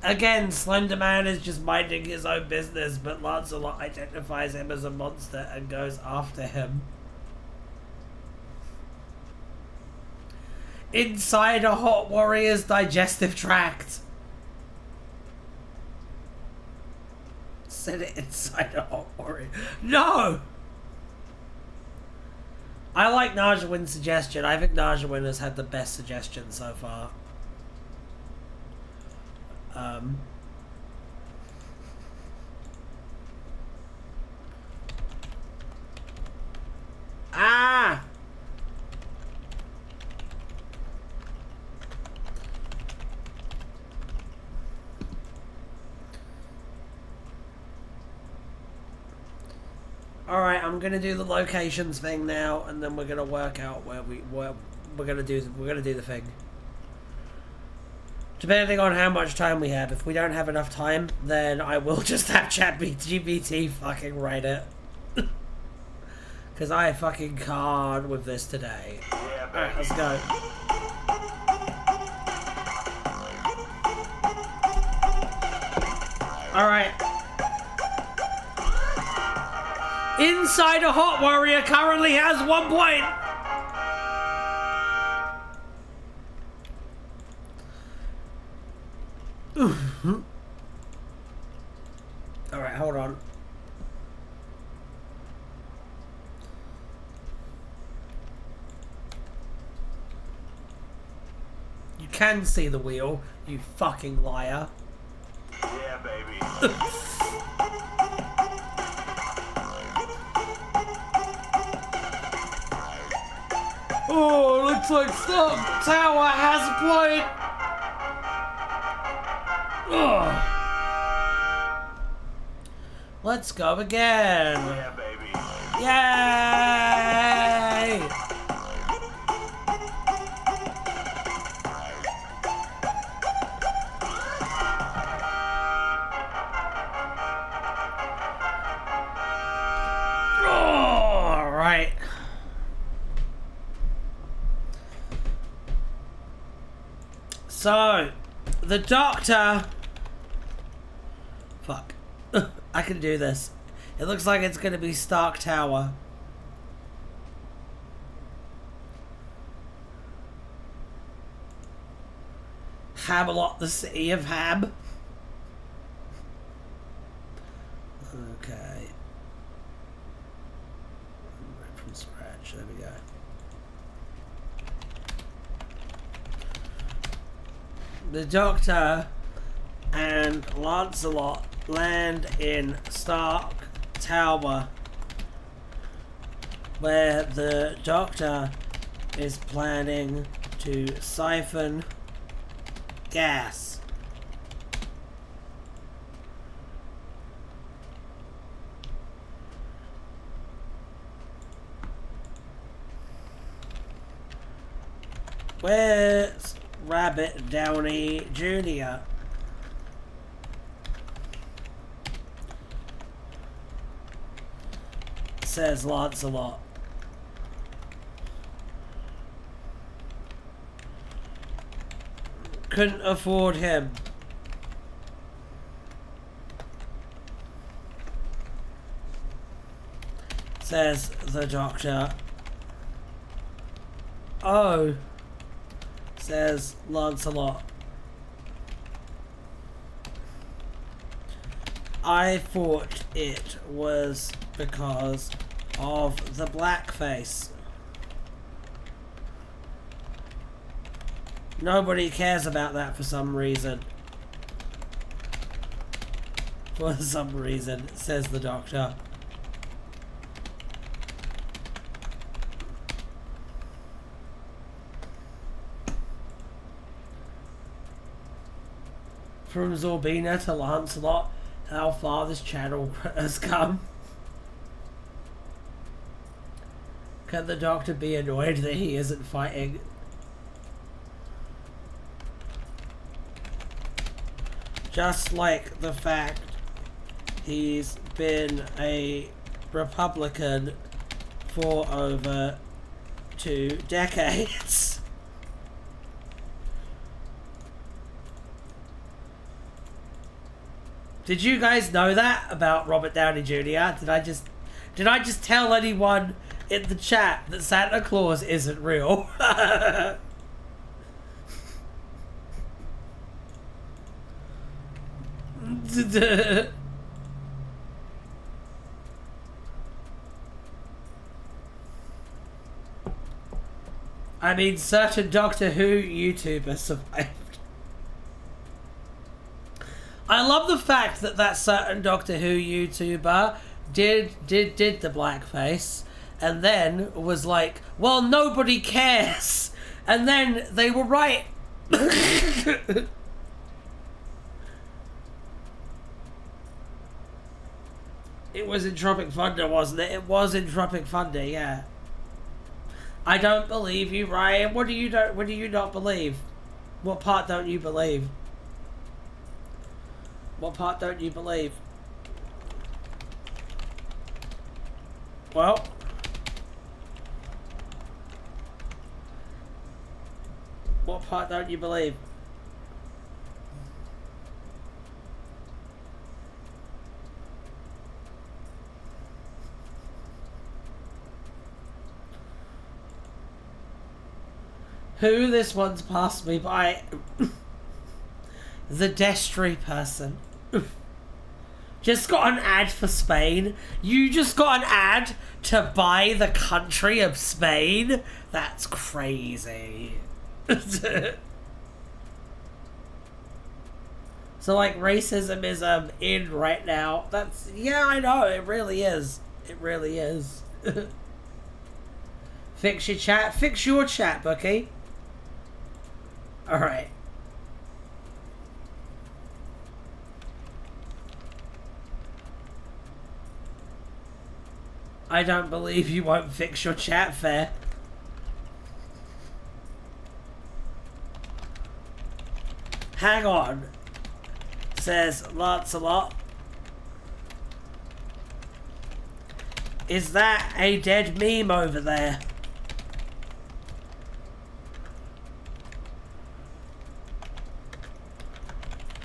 Again, Slender Man is just minding his own business, but Lancelot identifies him as a monster and goes after him. Inside a hot warrior's digestive tract. Said it inside a hot warrior. No! I like Najawin's suggestion. I think Najawin has had the best suggestion so far. Ah! Alright, I'm gonna do the locations thing now, and then we're gonna work out where we're gonna do the thing. Depending on how much time we have. If we don't have enough time, then I will just have ChatGPT fucking write it. Because I fucking can't with this today. Yeah, Alright, baby. let's go. Alright. Inside a hot warrior currently has 1 point. Alright, hold on. You can see the wheel, you fucking liar. Yeah, baby. Oh, looks like Stark Tower has a point. Ugh. Let's go again. Yeah, baby. Yay! All right. So, the doctor... Fuck. I can do this. It looks like it's going to be Stark Tower. Hamelot, the city of Ham. Okay. Right from scratch. There we go. The Doctor and Lancelot land in Stark Tower, where the Doctor is planning to siphon gas. Where's Rabbit Downey Jr.? Says Lancelot. Couldn't afford him. Says the Doctor. Oh, says Lancelot. I thought it was because of the blackface. Nobody cares about that for some reason. For some reason, says the Doctor. From Zorbina to Lancelot, how far this channel has come. Can the Doctor be annoyed that he isn't fighting? Just like the fact he's been a Republican for over 2 decades. Did you guys know that about Robert Downey Jr.? Did I just tell anyone in the chat that Santa Claus isn't real? I mean, certain Doctor Who YouTubers survived. I love the fact that that certain Doctor Who YouTuber did the blackface, and then was like, well, nobody cares, and then they were right. It was in Tropic Thunder, wasn't it? It was in Tropic Thunder, yeah. I don't believe you, Ryan. What do you not believe? What part don't you believe? What part don't you believe? Well, what part don't you believe? Who this one's passed me by? The Destry person. Just got an ad for Spain. You just got an ad to buy the country of Spain? That's crazy. So like racism is in right now. That's, yeah, I know, it really is. It really is. Fix your chat. Fix your chat, Bookie. Alright. I don't believe you won't fix your chat, fair. Hang on, says Lancelot. Is that a dead meme over there?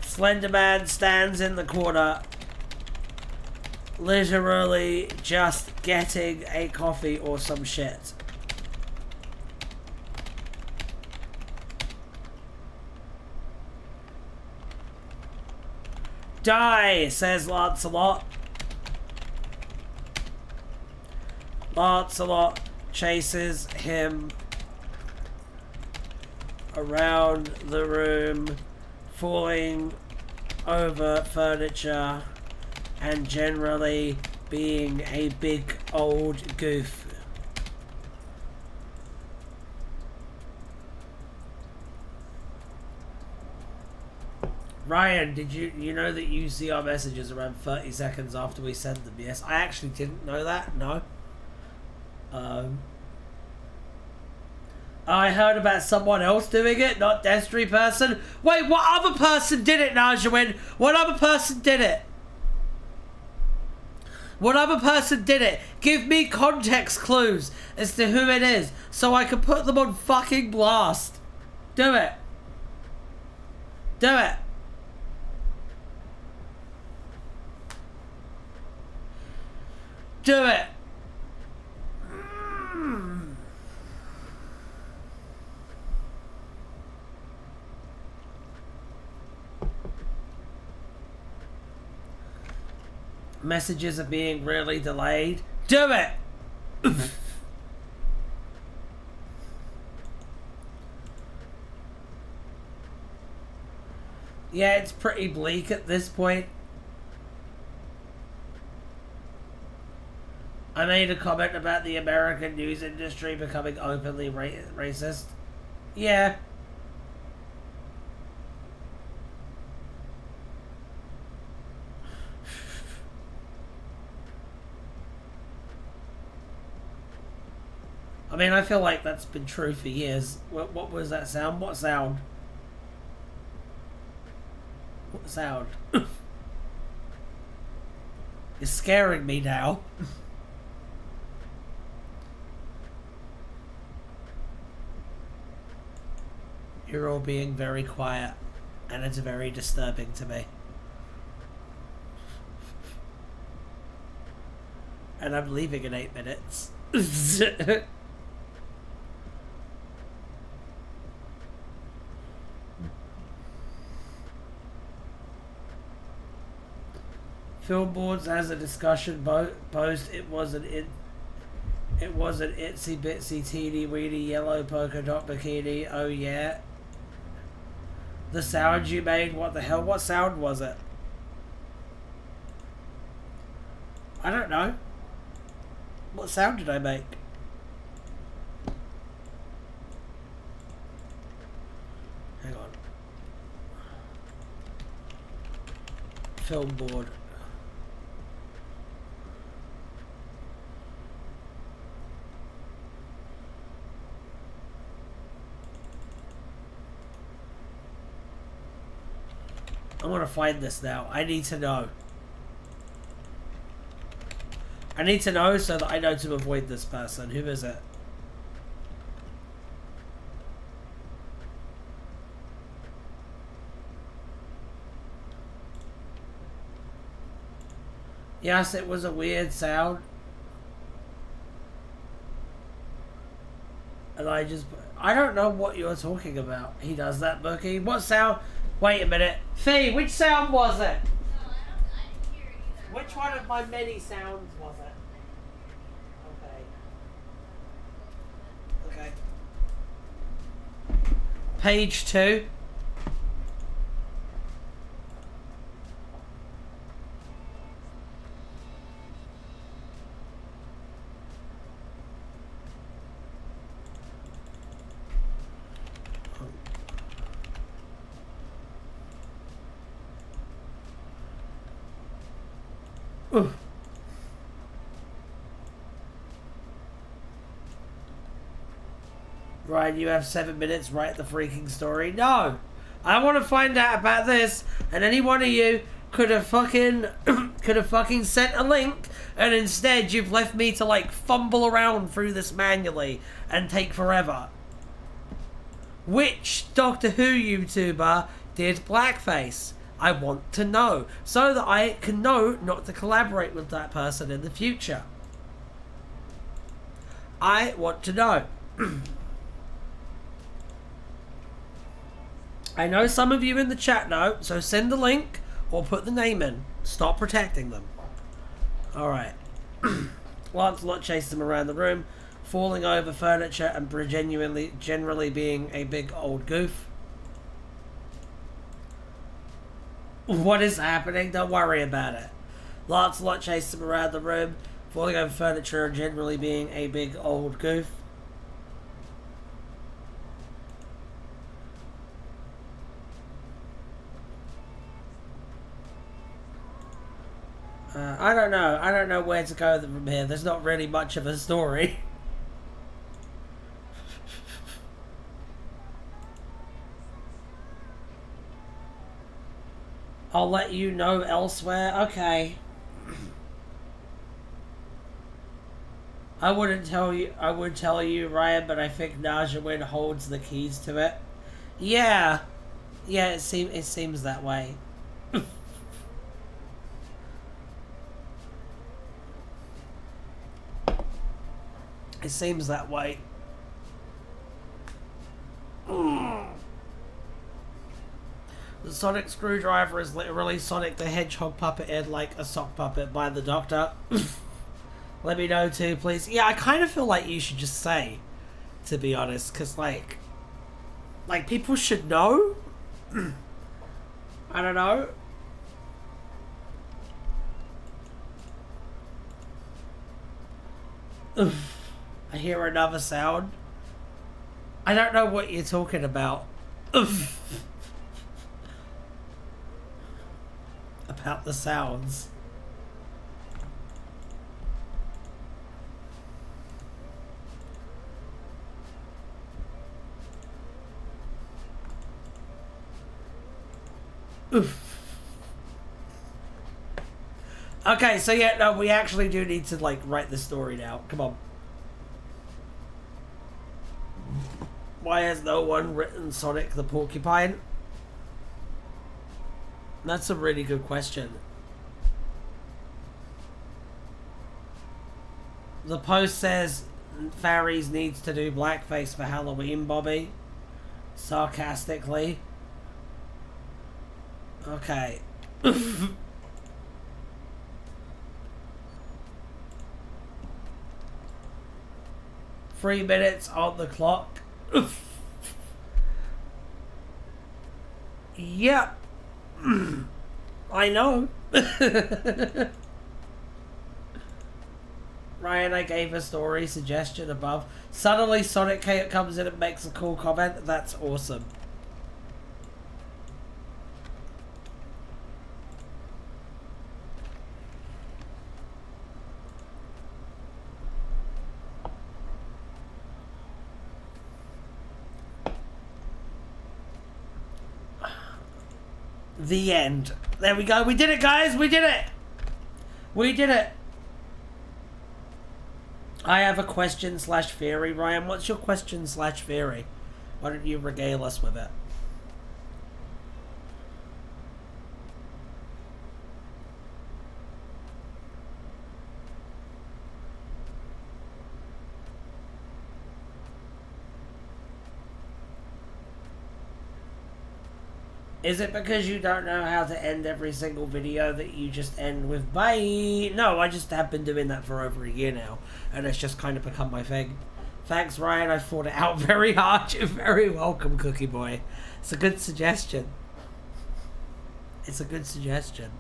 Slenderman stands in the corner, literally just getting a coffee or some shit. Die, says Lancelot. Lancelot chases him around the room, falling over furniture and generally being a big old goof. Ryan, did you know that you see our messages around 30 seconds after we send them? Yes, I actually didn't know that, no. I heard about someone else doing it, not Destry person. Wait, what other person did it, Najawin? What other person did it? What other person did it? Give me context clues as to who it is so I can put them on fucking blast. Do it. Do it. Do it. Messages are being really delayed. Do it! Yeah, it's pretty bleak at this point. I made a comment about the American news industry becoming openly racist. Yeah. I mean, I feel like that's been true for years. What was that sound? What sound? What sound? You're scaring me now. You're all being very quiet, and it's very disturbing to me. And I'm leaving in 8 minutes. Film boards as a discussion post. It was an itsy bitsy teeny weeny yellow polka dot bikini. Oh yeah. The sound you made. What the hell? What sound was it? I don't know. What sound did I make? Hang on. Film board. I want to find this now. I need to know. I need to know so that I know to avoid this person. Who is it? Yes, it was a weird sound. And I don't know what you're talking about. He does that, Bookie. What sound? Wait a minute. Fee, which sound was it? No, I didn't hear it either. Which one of my many sounds was it? Okay. Page 2. Ooh. Ryan, you have 7 minutes. Write the freaking story. No, I want to find out about this, and any one of you could have fucking sent a link, and instead you've left me to like fumble around through this manually and take forever. Which Doctor Who YouTuber did blackface? I want to know so that I can know not to collaborate with that person in the future. I want to know. I know some of you in the chat know, so send the link or put the name in. Stop protecting them. Alright. Lancelot chased him around the room, falling over furniture and generally being a big old goof. What is happening? Don't worry about it. Lancelot chased him around the room, falling over furniture and generally being a big old goof. I don't know. I don't know where to go from here. There's not really much of a story. I'll let you know elsewhere. Okay. I wouldn't tell you. I would tell you, Ryan, but I think Najawin holds the keys to it. Yeah. Yeah, it seems that way. It seems that way. The sonic screwdriver is literally Sonic the Hedgehog puppeted like a sock puppet by the Doctor. Let me know too, please. Yeah, I kind of feel like you should just say, to be honest, because like people should know. I don't know. I hear another sound. I don't know what you're talking about. About the sounds. Oof. Okay, so yeah, no, we actually do need to, like, write the story now. Come on. Why has no one written Sonic the Porcupine? That's a really good question. The post says Faries needs to do blackface for Halloween, Bobby. Sarcastically. Okay. 3 minutes on the clock. Yep. I know. Ryan, I gave a story suggestion above. Suddenly Sonic comes in and makes a cool comment. That's awesome. The end. There we go. We did it, guys. We did it. We did it. I have a question / theory. Ryan, what's your question / theory? Why don't you regale us with it? Is it because you don't know how to end every single video that you just end with bye? No, I just have been doing that for over a year now, and it's just kind of become my thing. Thanks, Ryan. I thought it out very hard. You're very welcome, Cookie Boy. It's a good suggestion. It's a good suggestion.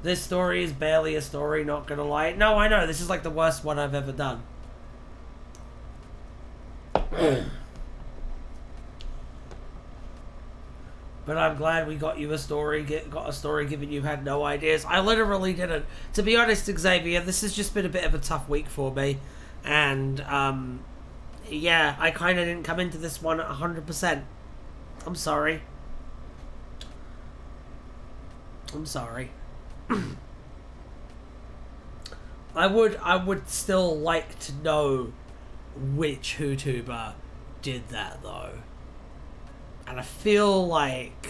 This story is barely a story, not gonna lie. No, I know. This is like the worst one I've ever done. But I'm glad we got you a story, got a story given you had no ideas. I literally didn't. To be honest, Xavier, this has just been a bit of a tough week for me. And, yeah, I kind of didn't come into this one at 100%. I'm sorry. I'm sorry. I would still like to know which YouTuber did that, though. And I feel like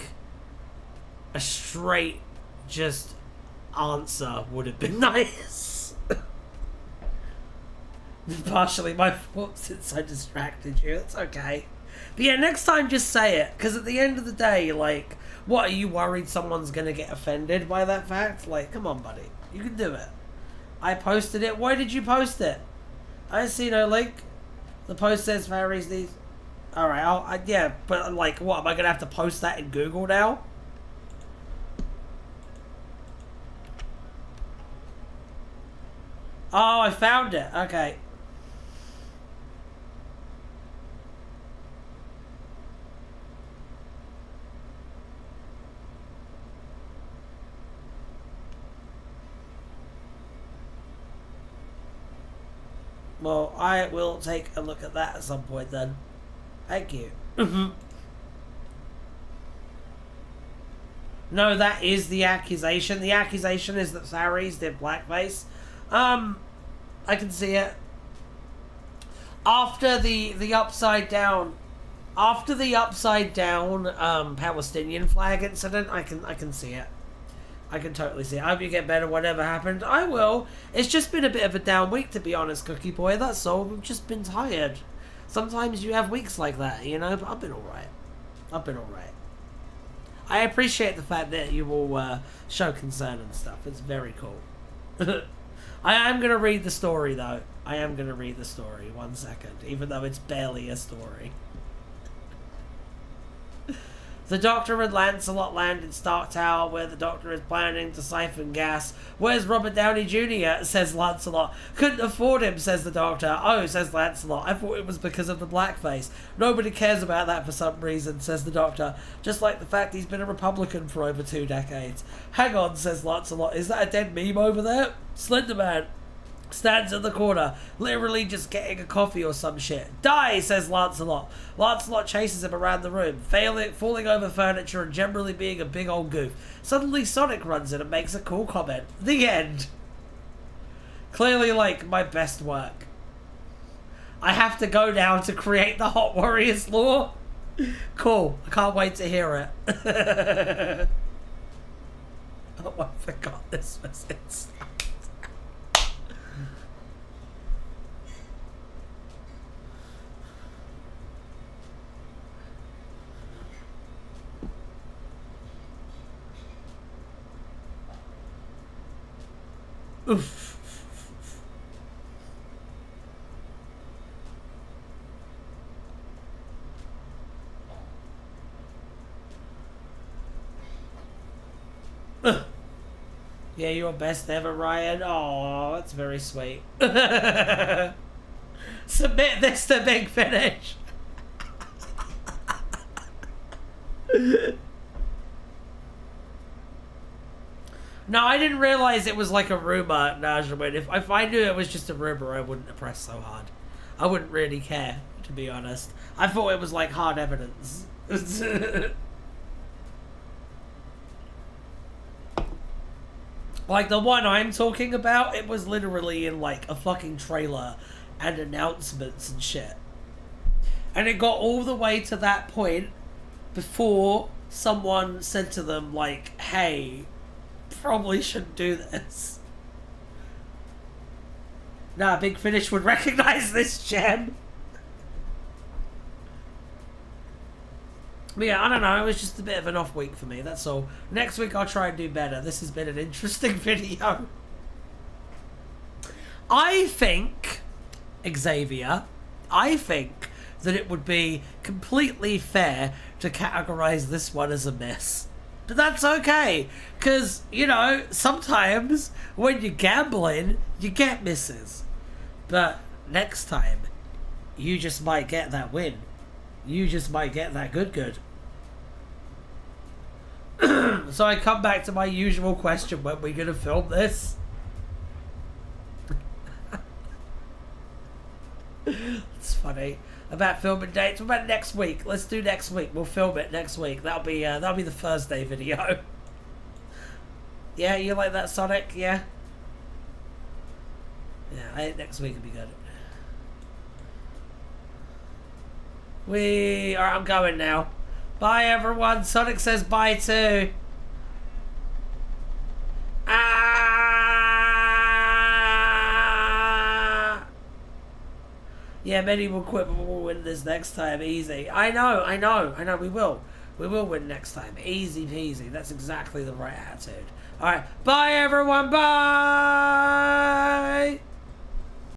a straight just answer would have been nice. Partially my fault since I distracted you. It's okay. But yeah, next time just say it. Because at the end of the day, like, what, are you worried someone's going to get offended by that fact? Like, come on, buddy. You can do it. I posted it. Why did you post it? I see no link. The post says Faries these... Alright, yeah, but like, what, am I gonna have to post that in Google now? Oh, I found it, okay. Well, I will take a look at that at some point then. Thank you. No, that is the accusation. The accusation is that Faries did blackface. I can see it. After the upside down Palestinian flag incident, I can see it. I can totally see it. I hope you get better whatever happened. I will. It's just been a bit of a down week, to be honest, Cookie Boy. That's all. We've just been tired. Sometimes you have weeks like that, you know, but I've been alright. I've been alright. I appreciate the fact that you will show concern and stuff. It's very cool. I am going to read the story, though. I am going to read the story. 1 second. Even though it's barely a story. The Doctor and Lancelot land in Stark Tower, where the Doctor is planning to siphon gas. Where's Robert Downey Jr., says Lancelot. Couldn't afford him, says the Doctor. Oh, says Lancelot. I thought it was because of the blackface. Nobody cares about that for some reason, says the Doctor. Just like the fact he's been a Republican for over 2 decades. Hang on, says Lancelot. Is that a dead meme over there? Slenderman. Stands in the corner, literally just getting a coffee or some shit. Die, says Lancelot. Lancelot chases him around the room, falling over furniture and generally being a big old goof. Suddenly Sonic runs in and makes a cool comment. The end. Clearly, like, my best work. I have to go now to create the Hot Warriors lore. Cool. I can't wait to hear it. Oh, I forgot this was it. Oof. Yeah, your best ever, Ryan. Oh, that's very sweet. Submit this to Big Finish. No, I didn't realize it was like a rumor, Najman. If I knew it was just a rumor, I wouldn't have pressed so hard. I wouldn't really care, to be honest. I thought it was like hard evidence. Like the one I'm talking about, it was literally in like a fucking trailer and announcements and shit. And it got all the way to that point before someone said to them like, hey, probably shouldn't do this. Nah, Big Finish would recognize this gem. But yeah, I don't know, it was just a bit of an off week for me, that's all. Next week I'll try and do better. This has been an interesting video. I think, Xavier, that it would be completely fair to categorize this one as a miss. But that's okay, because, you know, sometimes when you're gambling, you get misses. But next time, you just might get that win. You just might get that good. So I come back to my usual question, when we're going to film this? It's funny. About filming dates. What about next week? Let's do next week. We'll film it next week. That'll be the Thursday video. Yeah, you like that, Sonic? Yeah? Yeah, I think next week will be good. Alright, I'm going now. Bye, everyone. Sonic says bye, too. Yeah, many will quit, but we'll win this next time. Easy. I know. We will. We will win next time. Easy peasy. That's exactly the right attitude. Alright. Bye, everyone. Bye.